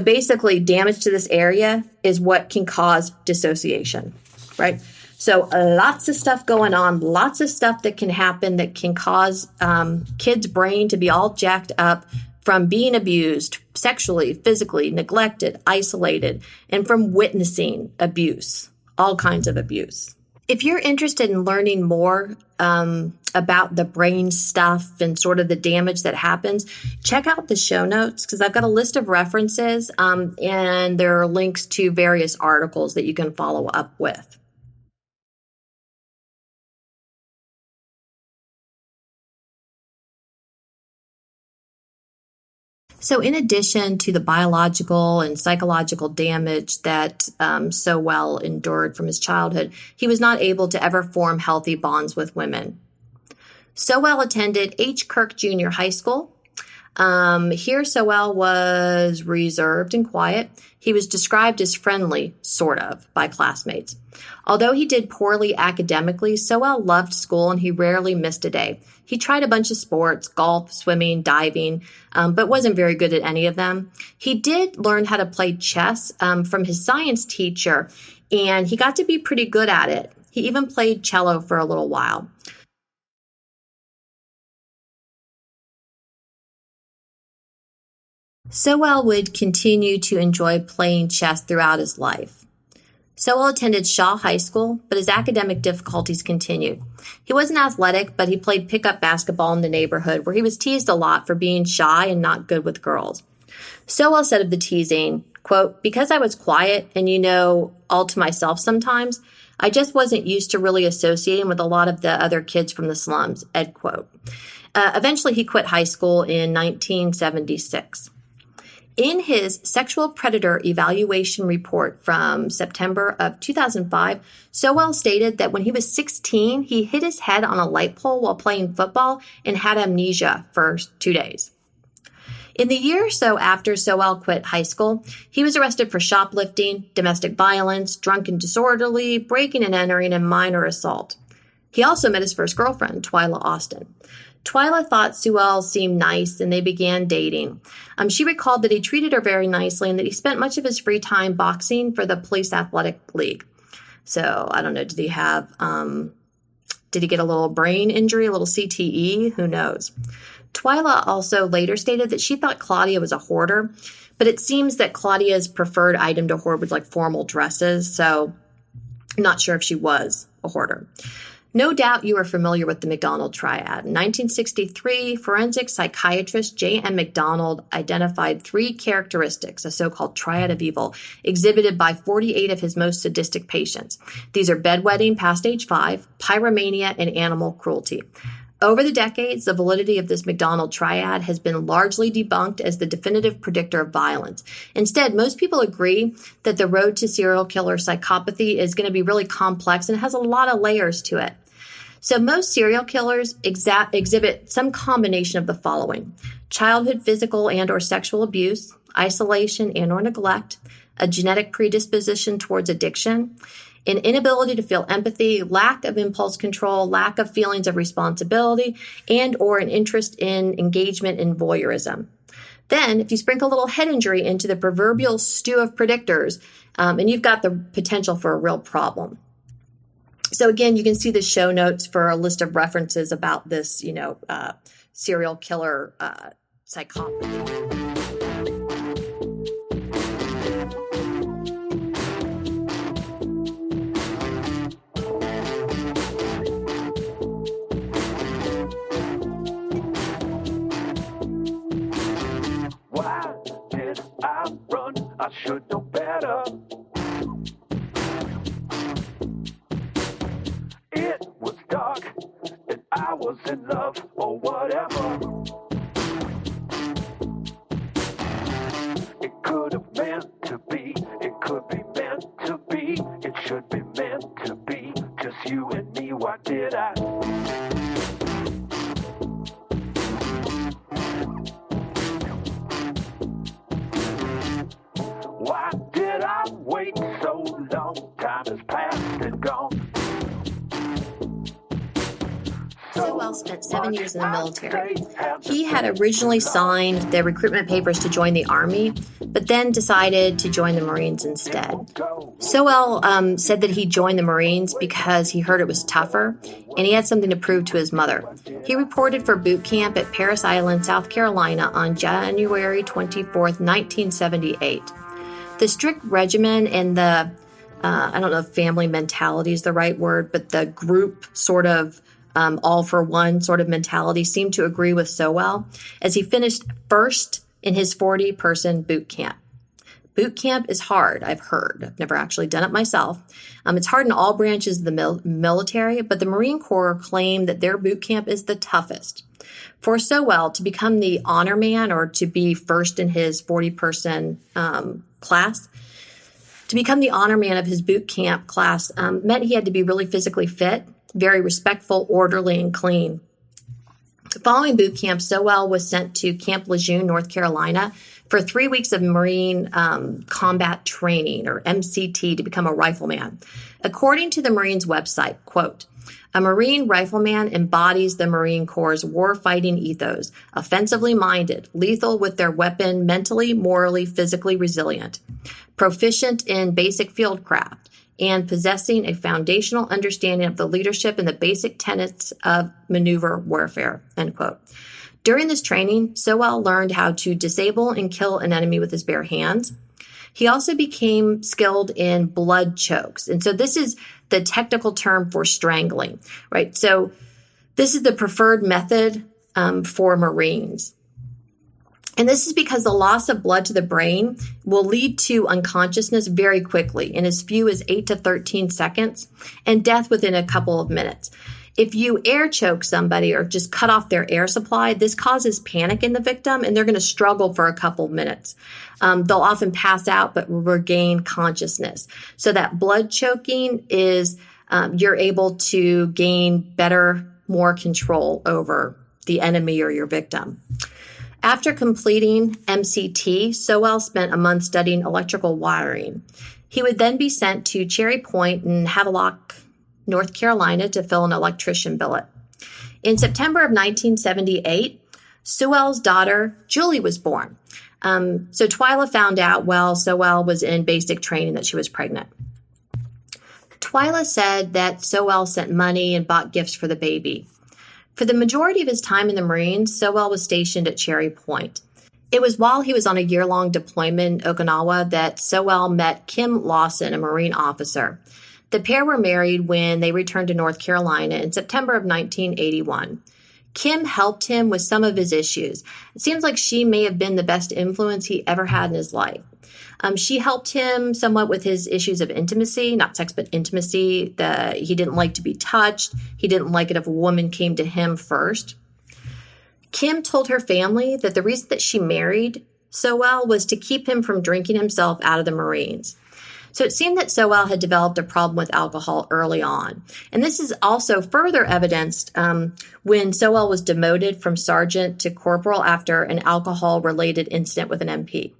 basically, damage to this area is what can cause dissociation, right? So lots of stuff going on, lots of stuff that can happen that can cause kids' brain to be all jacked up from being abused sexually, physically, neglected, isolated, and from witnessing abuse, all kinds of abuse. If you're interested in learning more about the brain stuff and sort of the damage that happens, check out the show notes because I've got a list of references and there are links to various articles that you can follow up with. So in addition to the biological and psychological damage that Sowell endured from his childhood, he was not able to ever form healthy bonds with women. Sowell attended H. Kirk Junior High School. Here, Sowell was reserved and quiet. He was described as friendly, sort of, by classmates. Although he did poorly academically, Sowell loved school and he rarely missed a day. He tried a bunch of sports, golf, swimming, diving, but wasn't very good at any of them. He did learn how to play chess from his science teacher, and he got to be pretty good at it. He even played cello for a little while. Sowell would continue to enjoy playing chess throughout his life. Sowell attended Shaw High School, but his academic difficulties continued. He wasn't athletic, but he played pickup basketball in the neighborhood, where he was teased a lot for being shy and not good with girls. Sowell said of the teasing, quote, "Because I was quiet and, all to myself sometimes, I just wasn't used to really associating with a lot of the other kids from the slums," end quote. Eventually, he quit high school in 1976. In his sexual predator evaluation report from September of 2005, Sowell stated that when he was 16, he hit his head on a light pole while playing football and had amnesia for 2 days. In the year or so after Sowell quit high school, he was arrested for shoplifting, domestic violence, drunk and disorderly, breaking and entering, and minor assault. He also met his first girlfriend, Twyla Austin. Twyla thought Sowell seemed nice, and they began dating. She recalled that he treated her very nicely and that he spent much of his free time boxing for the Police Athletic League. So, I don't know, did he get a little brain injury, a little CTE? Who knows? Twyla also later stated that she thought Claudia was a hoarder, but it seems that Claudia's preferred item to hoard was like formal dresses, so I'm not sure if she was a hoarder. No doubt you are familiar with the McDonald triad. In 1963, forensic psychiatrist J.M. McDonald identified 3 characteristics, a so-called triad of evil, exhibited by 48 of his most sadistic patients. These are bedwetting past age 5, pyromania, and animal cruelty. Over the decades, the validity of this McDonald triad has been largely debunked as the definitive predictor of violence. Instead, most people agree that the road to serial killer psychopathy is going to be really complex and has a lot of layers to it. So most serial killers exhibit some combination of the following: childhood physical and or sexual abuse, isolation and or neglect, a genetic predisposition towards addiction, an inability to feel empathy, lack of impulse control, lack of feelings of responsibility, and or an interest in engagement in voyeurism. Then, if you sprinkle a little head injury into the proverbial stew of predictors, and you've got the potential for a real problem. So again, you can see the show notes for a list of references about this, serial killer psychopathy. Why did I run? I should know better. It was dark and I was in love or whatever. It could have meant to be, it could be meant to be, it should be meant to be, just you and me, why did I? Why did I wait so long? Time has passed and gone. Sowell spent 7 years in the military. He had originally signed the recruitment papers to join the Army, but then decided to join the Marines instead. Sowell said that he joined the Marines because he heard it was tougher, and he had something to prove to his mother. He reported for boot camp at Parris Island, South Carolina on January 24th, 1978. The strict regimen and the, I don't know if family mentality is the right word, but the group sort of all for one sort of mentality seemed to agree with Sowell as he finished first in his 40-person boot camp. Boot camp is hard, I've heard. I've never actually done it myself. It's hard in all branches of the military, but the Marine Corps claim that their boot camp is the toughest. For Sowell to become the honor man or to be first in his 40-person class, to become the honor man of his boot camp class meant he had to be really physically fit, very respectful, orderly, and clean. Following boot camp, Sowell was sent to Camp Lejeune, North Carolina, for 3 weeks of Marine combat training, or MCT, to become a rifleman. According to the Marines website, quote, "A Marine rifleman embodies the Marine Corps' war-fighting ethos, offensively minded, lethal with their weapon, mentally, morally, physically resilient, proficient in basic fieldcraft, and possessing a foundational understanding of the leadership and the basic tenets of maneuver warfare," end quote. During this training, Sowell learned how to disable and kill an enemy with his bare hands. He also became skilled in blood chokes. And so this is the technical term for strangling, right? So this is the preferred method for Marines. And this is because the loss of blood to the brain will lead to unconsciousness very quickly, in as few as 8 to 13 seconds, and death within a couple of minutes. If you air choke somebody or just cut off their air supply, this causes panic in the victim, and they're going to struggle for a couple of minutes. They'll often pass out but regain consciousness. So that blood choking is you're able to gain better, more control over the enemy or your victim. After completing MCT, Sowell spent a month studying electrical wiring. He would then be sent to Cherry Point in Havelock, North Carolina, to fill an electrician billet. In September of 1978, Sowell's daughter, Julie, was born. So Twyla found out while Sowell was in basic training that she was pregnant. Twyla said that Sowell sent money and bought gifts for the baby. For the majority of his time in the Marines, Sowell was stationed at Cherry Point. It was while he was on a year-long deployment in Okinawa that Sowell met Kim Lawson, a Marine officer. The pair were married when they returned to North Carolina in September of 1981. Kim helped him with some of his issues. It seems like she may have been the best influence he ever had in his life. She helped him somewhat with his issues of intimacy, not sex, but intimacy. He didn't like to be touched. He didn't like it if a woman came to him first. Kim told her family that the reason that she married Sowell was to keep him from drinking himself out of the Marines. So it seemed that Sowell had developed a problem with alcohol early on. And this is also further evidenced when Sowell was demoted from sergeant to corporal after an alcohol-related incident with an MP.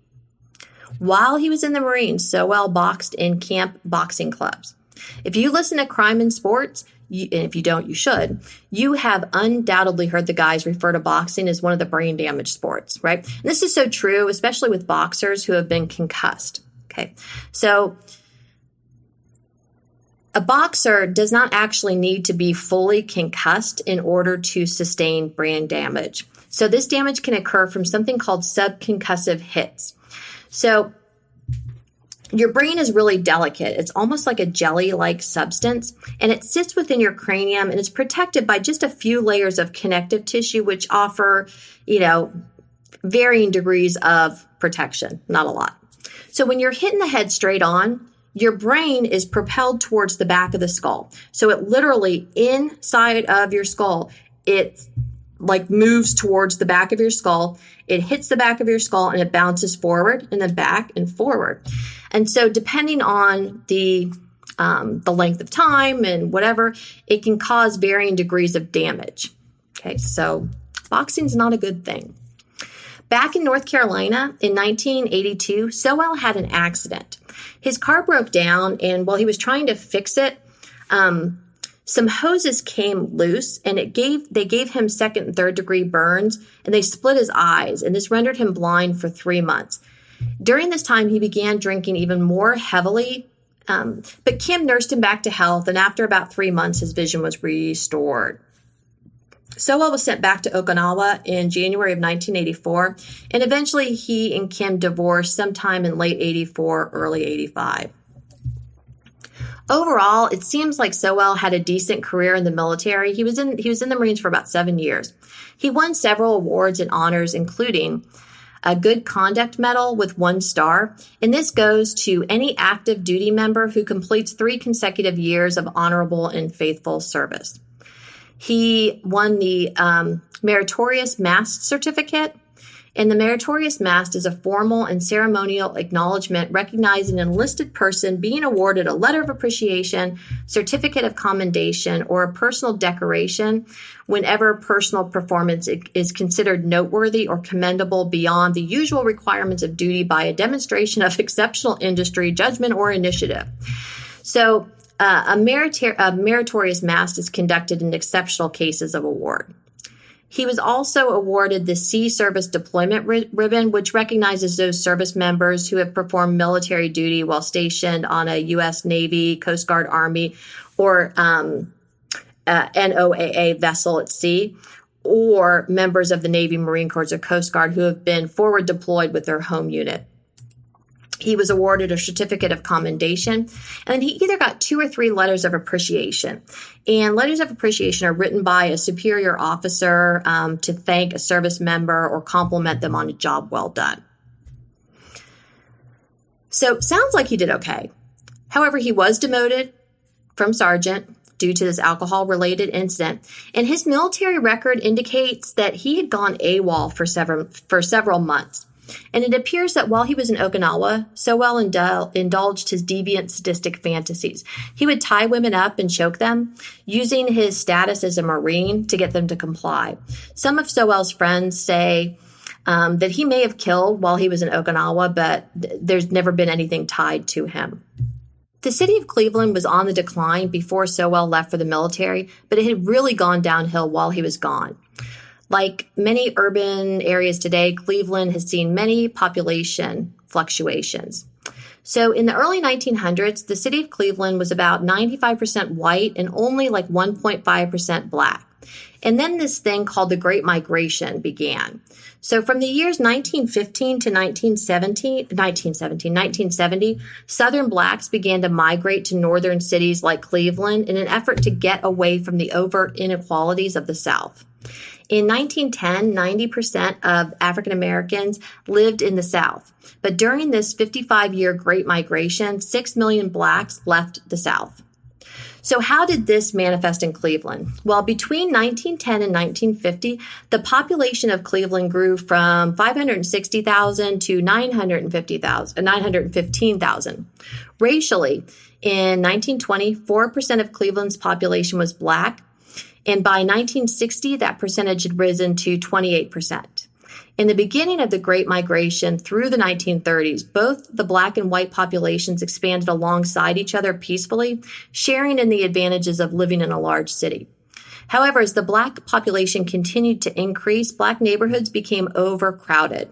While he was in the Marines, Sowell boxed in camp boxing clubs. If you listen to Crime and Sports, and if you don't, you should, you have undoubtedly heard the guys refer to boxing as one of the brain damage sports, right? And this is so true, especially with boxers who have been concussed. Okay, so a boxer does not actually need to be fully concussed in order to sustain brain damage. So this damage can occur from something called subconcussive hits. So your brain is really delicate. It's almost like a jelly-like substance, and it sits within your cranium and is protected by just a few layers of connective tissue, which offer, varying degrees of protection, not a lot. So when you're hitting the head straight on, your brain is propelled towards the back of the skull. So it literally inside of your skull, it like moves towards the back of your skull. It hits the back of your skull and it bounces forward and then back and forward. And so depending on the length of time and whatever, it can cause varying degrees of damage. Okay, so boxing is not a good thing. Back in North Carolina in 1982, Sowell had an accident. His car broke down, and while he was trying to fix it, some hoses came loose, and they gave him second and third degree burns, and they split his eyes, and this rendered him blind for 3 months. During this time, he began drinking even more heavily, but Kim nursed him back to health, and after about 3 months, his vision was restored. Sowell was sent back to Okinawa in January of 1984, and eventually he and Kim divorced sometime in late 84, early 85. Overall, it seems like Sowell had a decent career in the military. He was in the Marines for about 7 years. He won several awards and honors, including a Good Conduct Medal with 1 star, and this goes to any active duty member who completes 3 consecutive years of honorable and faithful service. He won the Meritorious Mast Certificate, and the Meritorious Mast is a formal and ceremonial acknowledgement recognizing an enlisted person being awarded a letter of appreciation, certificate of commendation, or a personal decoration whenever personal performance is considered noteworthy or commendable beyond the usual requirements of duty by a demonstration of exceptional industry, judgment, or initiative. So a meritorious mast is conducted in exceptional cases of award. He was also awarded the Sea Service Deployment Ribbon, which recognizes those service members who have performed military duty while stationed on a U.S. Navy, Coast Guard, Army, or NOAA vessel at sea, or members of the Navy, Marine Corps, or Coast Guard who have been forward deployed with their home unit. He was awarded a certificate of commendation, and he either got 2 or 3 letters of appreciation. And letters of appreciation are written by a superior officer to thank a service member or compliment them on a job well done. So sounds like he did okay. However, he was demoted from sergeant due to this alcohol-related incident, and his military record indicates that he had gone AWOL for several months. And it appears that while he was in Okinawa, Sowell indulged his deviant, sadistic fantasies. He would tie women up and choke them, using his status as a Marine to get them to comply. Some of Sowell's friends say that he may have killed while he was in Okinawa, but there's never been anything tied to him. The city of Cleveland was on the decline before Sowell left for the military, but it had really gone downhill while he was gone. Like many urban areas today, Cleveland has seen many population fluctuations. So in the early 1900s, the city of Cleveland was about 95% white and only like 1.5% black. And then this thing called the Great Migration began. So from the years 1915 to 1970, Southern blacks began to migrate to northern cities like Cleveland in an effort to get away from the overt inequalities of the South. In 1910, 90% of African Americans lived in the South. But during this 55-year Great Migration, 6 million blacks left the South. So how did this manifest in Cleveland? Well, between 1910 and 1950, the population of Cleveland grew from 560,000 to 915,000. Racially, in 1920, 4% of Cleveland's population was black. And by 1960, that percentage had risen to 28%. In the beginning of the Great Migration through the 1930s, both the black and white populations expanded alongside each other peacefully, sharing in the advantages of living in a large city. However, as the black population continued to increase, black neighborhoods became overcrowded,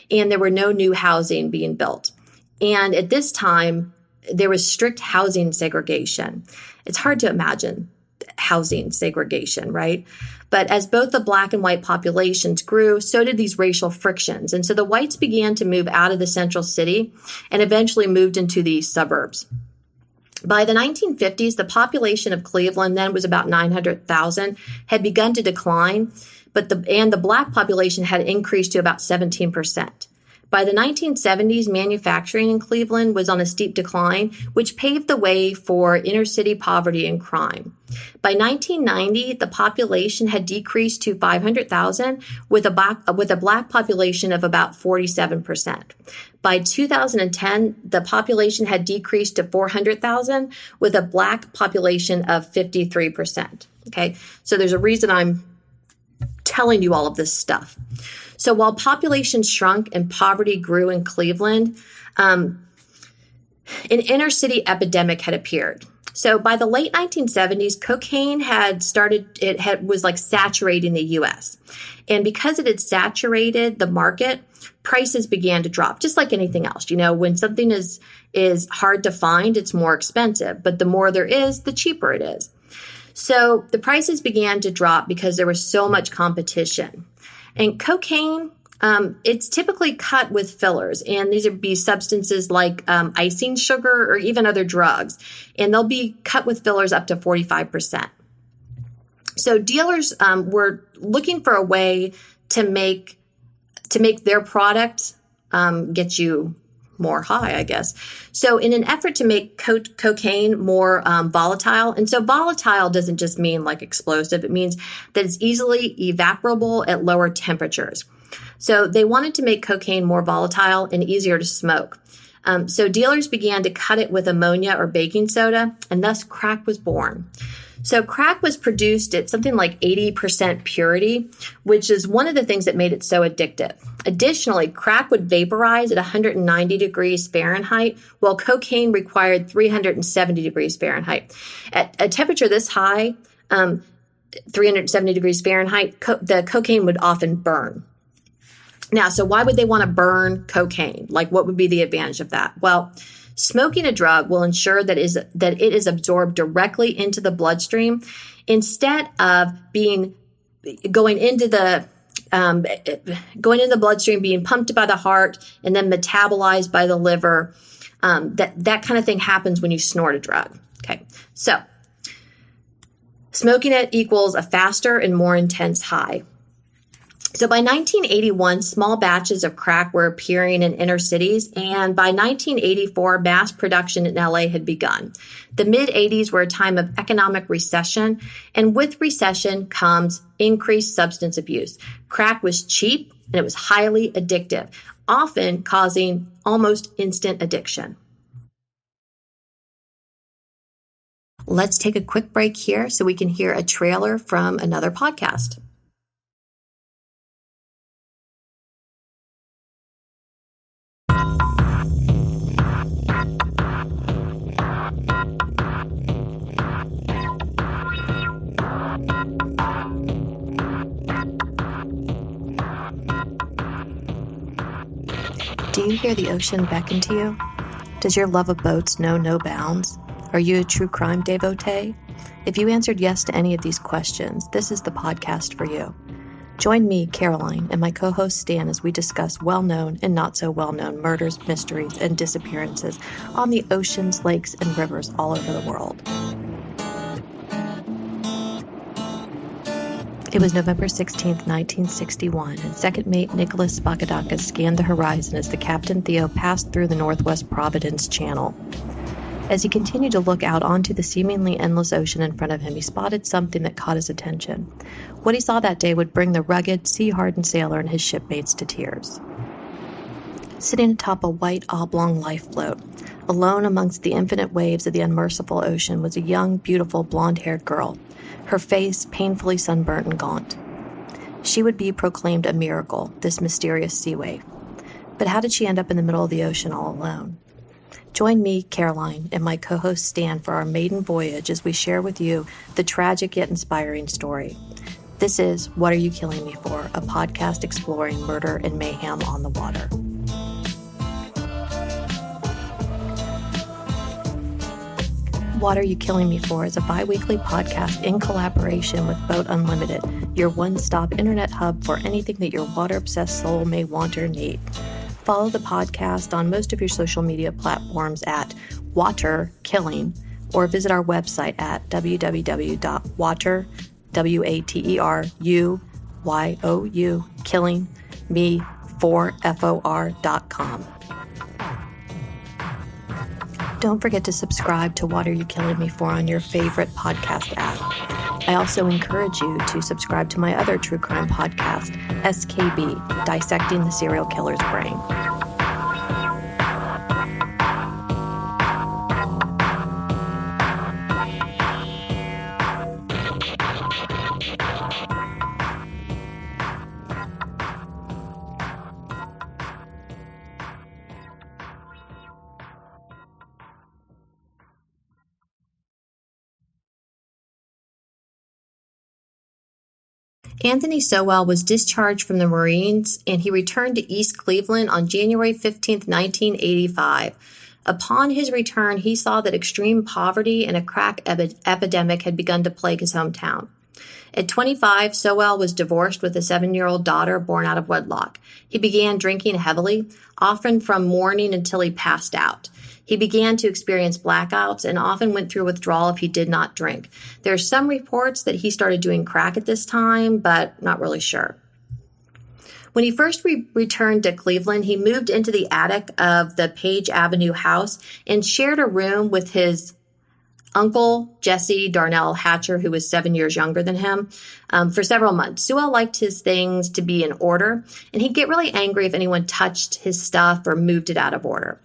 and there were no new housing being built. And at this time, there was strict housing segregation. It's hard to imagine housing segregation, right? But as both the black and white populations grew, so did these racial frictions. And so the whites began to move out of the central city and eventually moved into the suburbs. By the 1950s, the population of Cleveland then was about 900,000, had begun to decline, but the black population had increased to about 17%. By the 1970s, manufacturing in Cleveland was on a steep decline, which paved the way for inner city poverty and crime. By 1990, the population had decreased to 500,000, with a black population of about 47%. By 2010, the population had decreased to 400,000, with a black population of 53%. Okay, so there's a reason I'm telling you all of this stuff. So while population shrunk and poverty grew in Cleveland, an inner city epidemic had appeared. So by the late 1970s, cocaine was like saturating the U.S. And because it had saturated the market, prices began to drop, just like anything else. You know, when something is hard to find, it's more expensive. But the more there is, the cheaper it is. So the prices began to drop because there was so much competition. And cocaine, it's typically cut with fillers, and these would be substances like icing sugar or even other drugs, and they'll be cut with fillers up to 45%. So dealers were looking for a way to make their product get you more high, I guess. So in an effort to make cocaine more volatile, and so volatile doesn't just mean like explosive, it means that it's easily evaporable at lower temperatures. So they wanted to make cocaine more volatile and easier to smoke. So dealers began to cut it with ammonia or baking soda, and thus crack was born. So crack was produced at something like 80% purity, which is one of the things that made it so addictive. Additionally, crack would vaporize at 190 degrees Fahrenheit, while cocaine required 370 degrees Fahrenheit. At a temperature this high, 370 degrees Fahrenheit, the cocaine would often burn. Now, so why would they want to burn cocaine? Like, what would be the advantage of that? Well, smoking a drug will ensure that it is absorbed directly into the bloodstream instead of going into the bloodstream, being pumped by the heart, and then metabolized by the liver. That kind of thing happens when you snort a drug. Okay, so smoking it equals a faster and more intense high. So by 1981, small batches of crack were appearing in inner cities, and by 1984, mass production in LA had begun. The mid-'80s were a time of economic recession, and with recession comes increased substance abuse. Crack was cheap, and it was highly addictive, often causing almost instant addiction. Let's take a quick break here so we can hear a trailer from another podcast. Do you hear the ocean beckon to you? Does your love of boats know no bounds? Are you a true crime devotee? If you answered yes to any of these questions, this is the podcast for you. Join me, Caroline, and my co-host Stan as we discuss well-known and not so well-known murders, mysteries, and disappearances on the oceans, lakes, and rivers all over the world. It was November 16, 1961, and second mate Nicholas Spakadakis scanned the horizon as the Captain Theo passed through the Northwest Providence Channel. As he continued to look out onto the seemingly endless ocean in front of him, he spotted something that caught his attention. What he saw that day would bring the rugged, sea-hardened sailor and his shipmates to tears. Sitting atop a white, oblong lifeboat, alone amongst the infinite waves of the unmerciful ocean, was a young, beautiful, blonde-haired girl, her face painfully sunburnt and gaunt. She would be proclaimed a miracle, this mysterious sea waif. But how did she end up in the middle of the ocean all alone? Join me, Caroline, and my co-host Stan for our maiden voyage as we share with you the tragic yet inspiring story. This is What Are You Killing Me For?, a podcast exploring murder and mayhem on the water. What Are You Killing Me For is a bi-weekly podcast in collaboration with Boat Unlimited, your one-stop internet hub for anything that your water-obsessed soul may want or need. Follow the podcast on most of your social media platforms at Water Killing, or visit our website at www.water, WATERUYOU, killing me for FOR.com. Don't forget to subscribe to What Are You Killing Me For on your favorite podcast app. I also encourage you to subscribe to my other true crime podcast, SKB, Dissecting the Serial Killer's Brain. Anthony Sowell was discharged from the Marines, and he returned to East Cleveland on January 15, 1985. Upon his return, he saw that extreme poverty and a crack epidemic had begun to plague his hometown. At 25, Sowell was divorced with a 7-year-old daughter born out of wedlock. He began drinking heavily, often from morning until he passed out. He began to experience blackouts and often went through withdrawal if he did not drink. There are some reports that he started doing crack at this time, but not really sure. When he first returned to Cleveland, he moved into the attic of the Page Avenue house and shared a room with his uncle, Jesse Darnell Hatcher, who was 7 years younger than him, for several months. Sowell liked his things to be in order, and he'd get really angry if anyone touched his stuff or moved it out of order.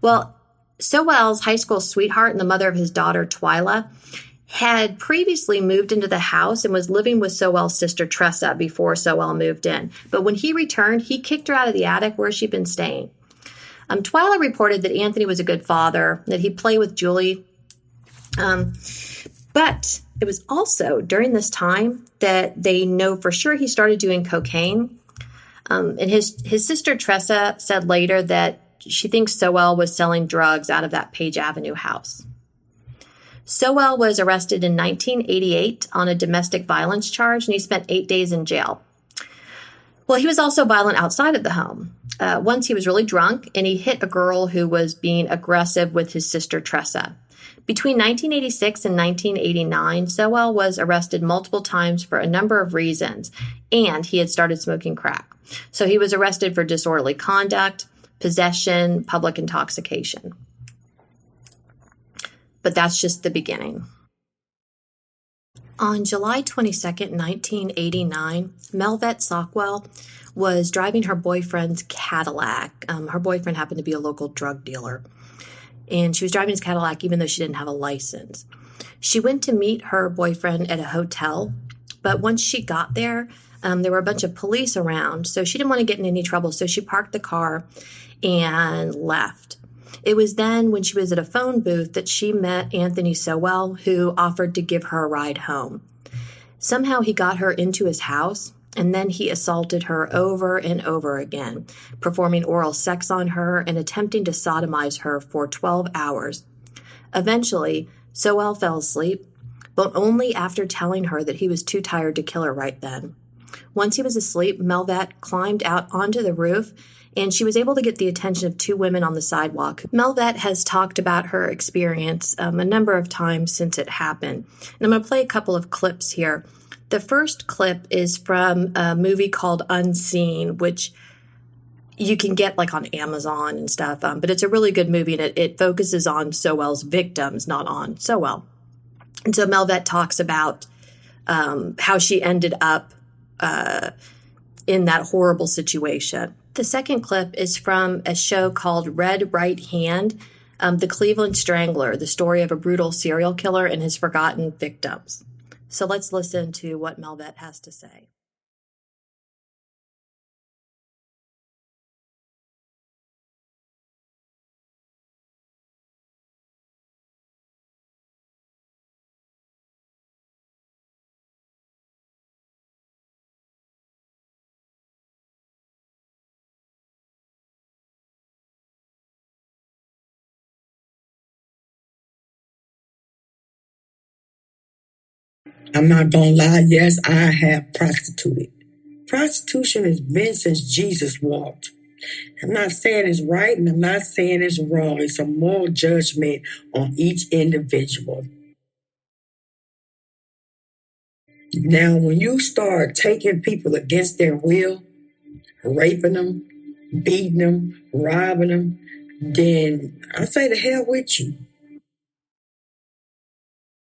Well, Sowell's high school sweetheart and the mother of his daughter, Twyla, had previously moved into the house and was living with Sowell's sister, Tressa, before Sowell moved in. But when he returned, he kicked her out of the attic where she'd been staying. Twyla reported that Anthony was a good father, that he'd play with Julie. But it was also during this time that they know for sure he started doing cocaine. And his sister, Tressa, said later that she thinks Sowell was selling drugs out of that Page Avenue house. Sowell was arrested in 1988 on a domestic violence charge, and he spent 8 days in jail. Well, he was also violent outside of the home. Once he was really drunk, and he hit a girl who was being aggressive with his sister, Tressa. Between 1986 and 1989, Sowell was arrested multiple times for a number of reasons, and he had started smoking crack. So he was arrested for disorderly conduct, possession, public intoxication. But that's just the beginning. On July 22nd, 1989, Melvette Sockwell was driving her boyfriend's Cadillac. Her boyfriend happened to be a local drug dealer. And she was driving his Cadillac even though she didn't have a license. She went to meet her boyfriend at a hotel, but once she got there, there were a bunch of police around, so she didn't want to get in any trouble, so she parked the car and left. It was then when she was at a phone booth that she met Anthony Sowell, who offered to give her a ride home. Somehow he got her into his house, and then he assaulted her over and over again, performing oral sex on her and attempting to sodomize her for 12 hours. Eventually, Sowell fell asleep, but only after telling her that he was too tired to kill her right then. Once he was asleep, Melvette climbed out onto the roof, and she was able to get the attention of two women on the sidewalk. Melvette has talked about her experience a number of times since it happened. And I'm going to play a couple of clips here. The first clip is from a movie called Unseen, which you can get like on Amazon and stuff, but it's a really good movie, and it focuses on Sowell's victims, not on Sowell. And so Melvette talks about how she ended up in that horrible situation. The second clip is from a show called Red Right Hand, The Cleveland Strangler, the story of a brutal serial killer and his forgotten victims. So let's listen to what Melvette has to say. I'm not gonna lie, yes, I have prostituted. Prostitution has been since Jesus walked. I'm not saying it's right and I'm not saying it's wrong. It's a moral judgment on each individual. Now, when you start taking people against their will, raping them, beating them, robbing them, then I say the hell with you.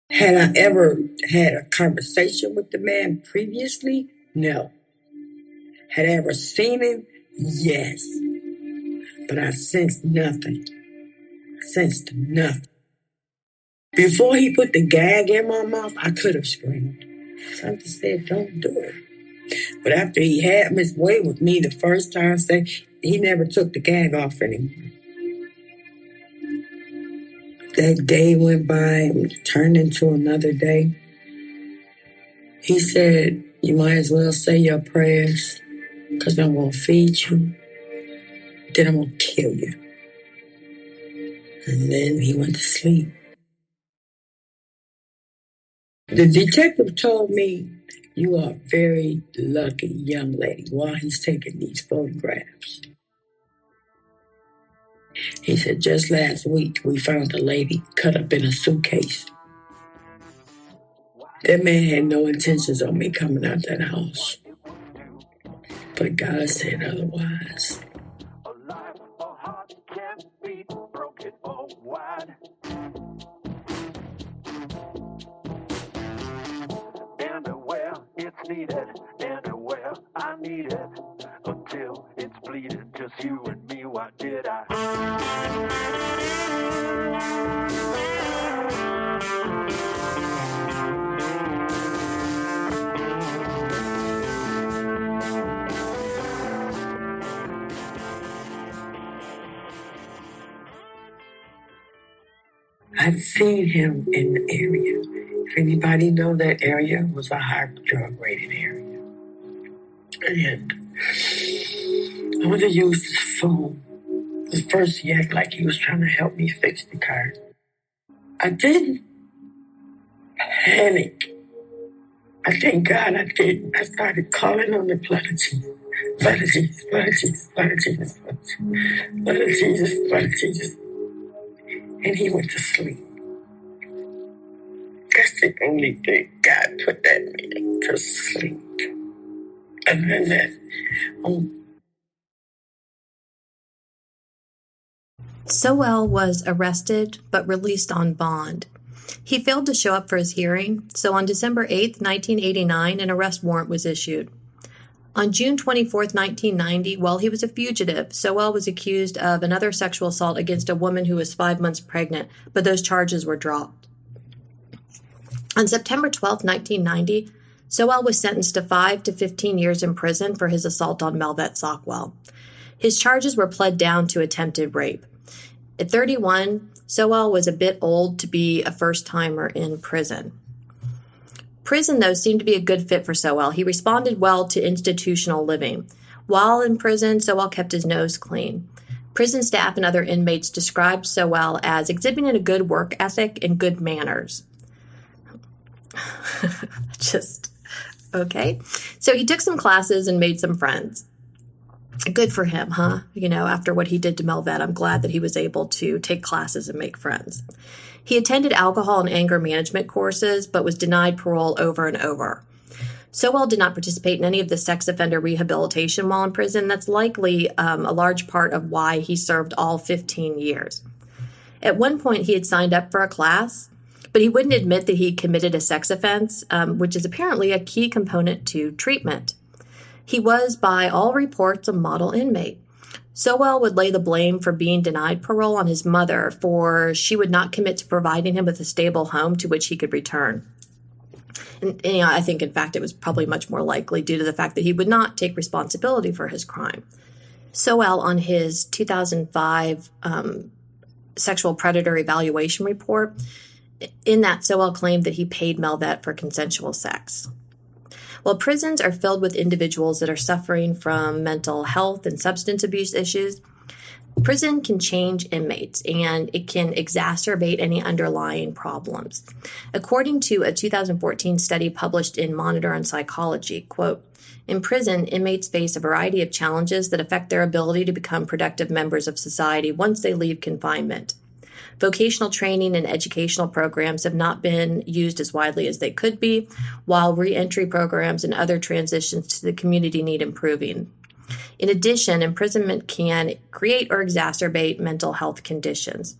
Had I ever had a conversation with the man previously? No. Had I ever seen him? Yes. But I sensed nothing. I sensed nothing. Before he put the gag in my mouth, I could have screamed. Something said, don't do it. But after he had his way with me the first time, he never took the gag off anymore. That day went by and turned into another day. He said, you might as well say your prayers because I'm going to feed you. Then I'm going to kill you. And then he went to sleep. The detective told me, you are a very lucky young lady while he's taking these photographs. He said, just last week, we found a lady cut up in a suitcase. That man had no intentions of me coming out that house. But God said otherwise. Anywhere it's needed, anywhere I need it, until it's bleeding, just you and me, what did I? I've seen him in the area. If anybody know that area was a high drug rated area. And I would have used his phone. At first he acted like he was trying to help me fix the car. I didn't panic. I thank God I didn't. I started calling on the blood of Jesus. Blood of Jesus, blood of Jesus, blood of Jesus, blood of Jesus, blood of Jesus, blood of Jesus. And he went to sleep. That's the only thing God put that man to sleep. Other than that, Sowell was arrested but released on bond. He failed to show up for his hearing, so on December 8, 1989, an arrest warrant was issued. On June 24, 1990, while he was a fugitive, Sowell was accused of another sexual assault against a woman who was 5 months pregnant, but those charges were dropped. On September 12, 1990, Sowell was sentenced to 5 to 15 years in prison for his assault on Melvette Sockwell. His charges were pled down to attempted rape. At 31, Sowell was a bit old to be a first-timer in prison. Prison, though, seemed to be a good fit for Sowell. He responded well to institutional living. While in prison, Sowell kept his nose clean. Prison staff and other inmates described Sowell as exhibiting a good work ethic and good manners. Okay. So he took some classes and made some friends. Good for him, huh? After what he did to Melvette, I'm glad that he was able to take classes and make friends. He attended alcohol and anger management courses, but was denied parole over and over. Sowell did not participate in any of the sex offender rehabilitation while in prison. That's likely a large part of why he served all 15 years. At one point, he had signed up for a class, but he wouldn't admit that he committed a sex offense, which is apparently a key component to treatment. He was, by all reports, a model inmate. Sowell would lay the blame for being denied parole on his mother, for she would not commit to providing him with a stable home to which he could return. And I think, in fact, it was probably much more likely due to the fact that he would not take responsibility for his crime. Sowell, on his 2005 sexual predator evaluation report, in that, Sowell claimed that he paid Melvette for consensual sex. While prisons are filled with individuals that are suffering from mental health and substance abuse issues, Prison can change inmates, and it can exacerbate any underlying problems. According to a 2014 study published in Monitor on Psychology, quote, in prison, inmates face a variety of challenges that affect their ability to become productive members of society once they leave confinement. Vocational training and educational programs have not been used as widely as they could be, while reentry programs and other transitions to the community need improving. In addition, imprisonment can create or exacerbate mental health conditions.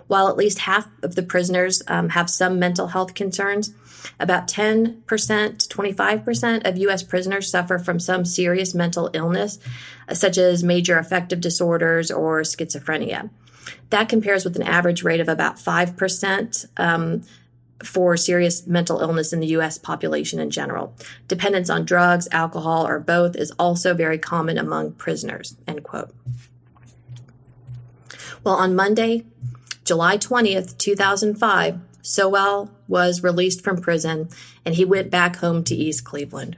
While at least half of the prisoners have some mental health concerns, about 10% to 25% of U.S. prisoners suffer from some serious mental illness, such as major affective disorders or schizophrenia. That compares with an average rate of about 5% for serious mental illness in the U.S. population in general. Dependence on drugs, alcohol, or both is also very common among prisoners, end quote. Well, on Monday, July 20th, 2005, Sowell was released from prison, and he went back home to East Cleveland.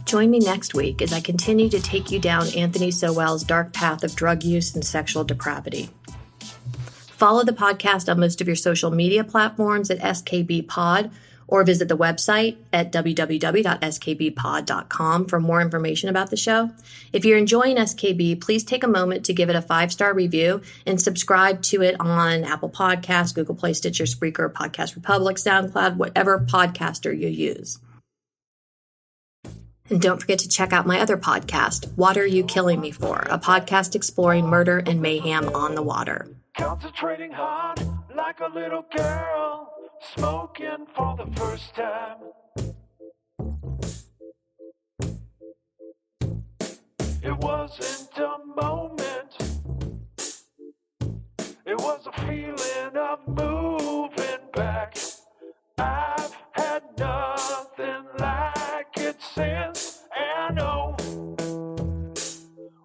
Join me next week as I continue to take you down Anthony Sowell's dark path of drug use and sexual depravity. Follow the podcast on most of your social media platforms at SKB Pod, or visit the website at www.skbpod.com for more information about the show. If you're enjoying SKB, please take a moment to give it a 5-star review and subscribe to it on Apple Podcasts, Google Play, Stitcher, Spreaker, Podcast Republic, SoundCloud, whatever podcaster you use. And don't forget to check out my other podcast, What Are You Killing Me For? A podcast exploring murder and mayhem on the water. Concentrating hard like a little girl, smoking for the first time. It wasn't a moment, it was a feeling of moving back. I've had nothing like it since, and oh,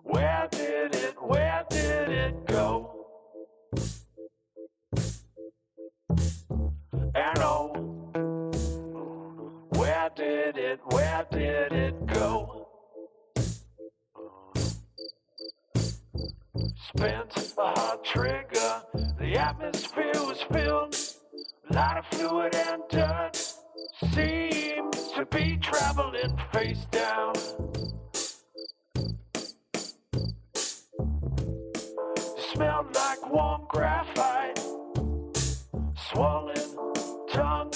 where did it go? And oh, where did it go? Spent a hard trigger, the atmosphere was filled, a lot of fluid and dirt seems to be traveling face down. Smelled like warm graphite, swollen tongue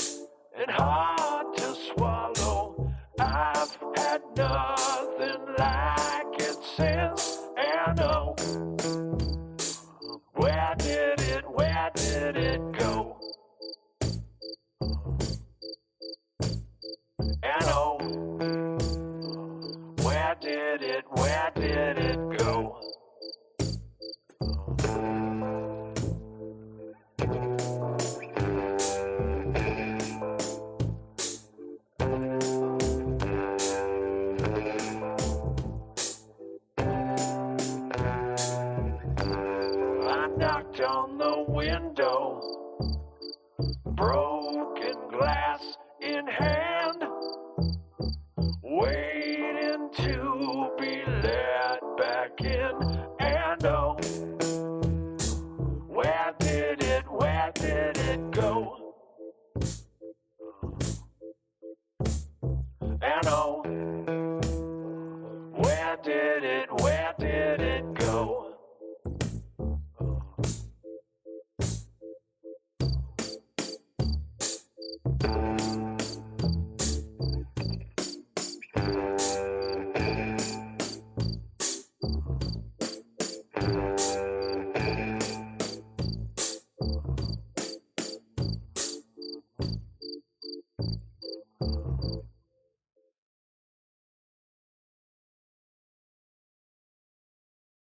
and hard to swallow. I've had nothing like it since, and oh, where did it go? And oh, where did it go? I knocked on the window,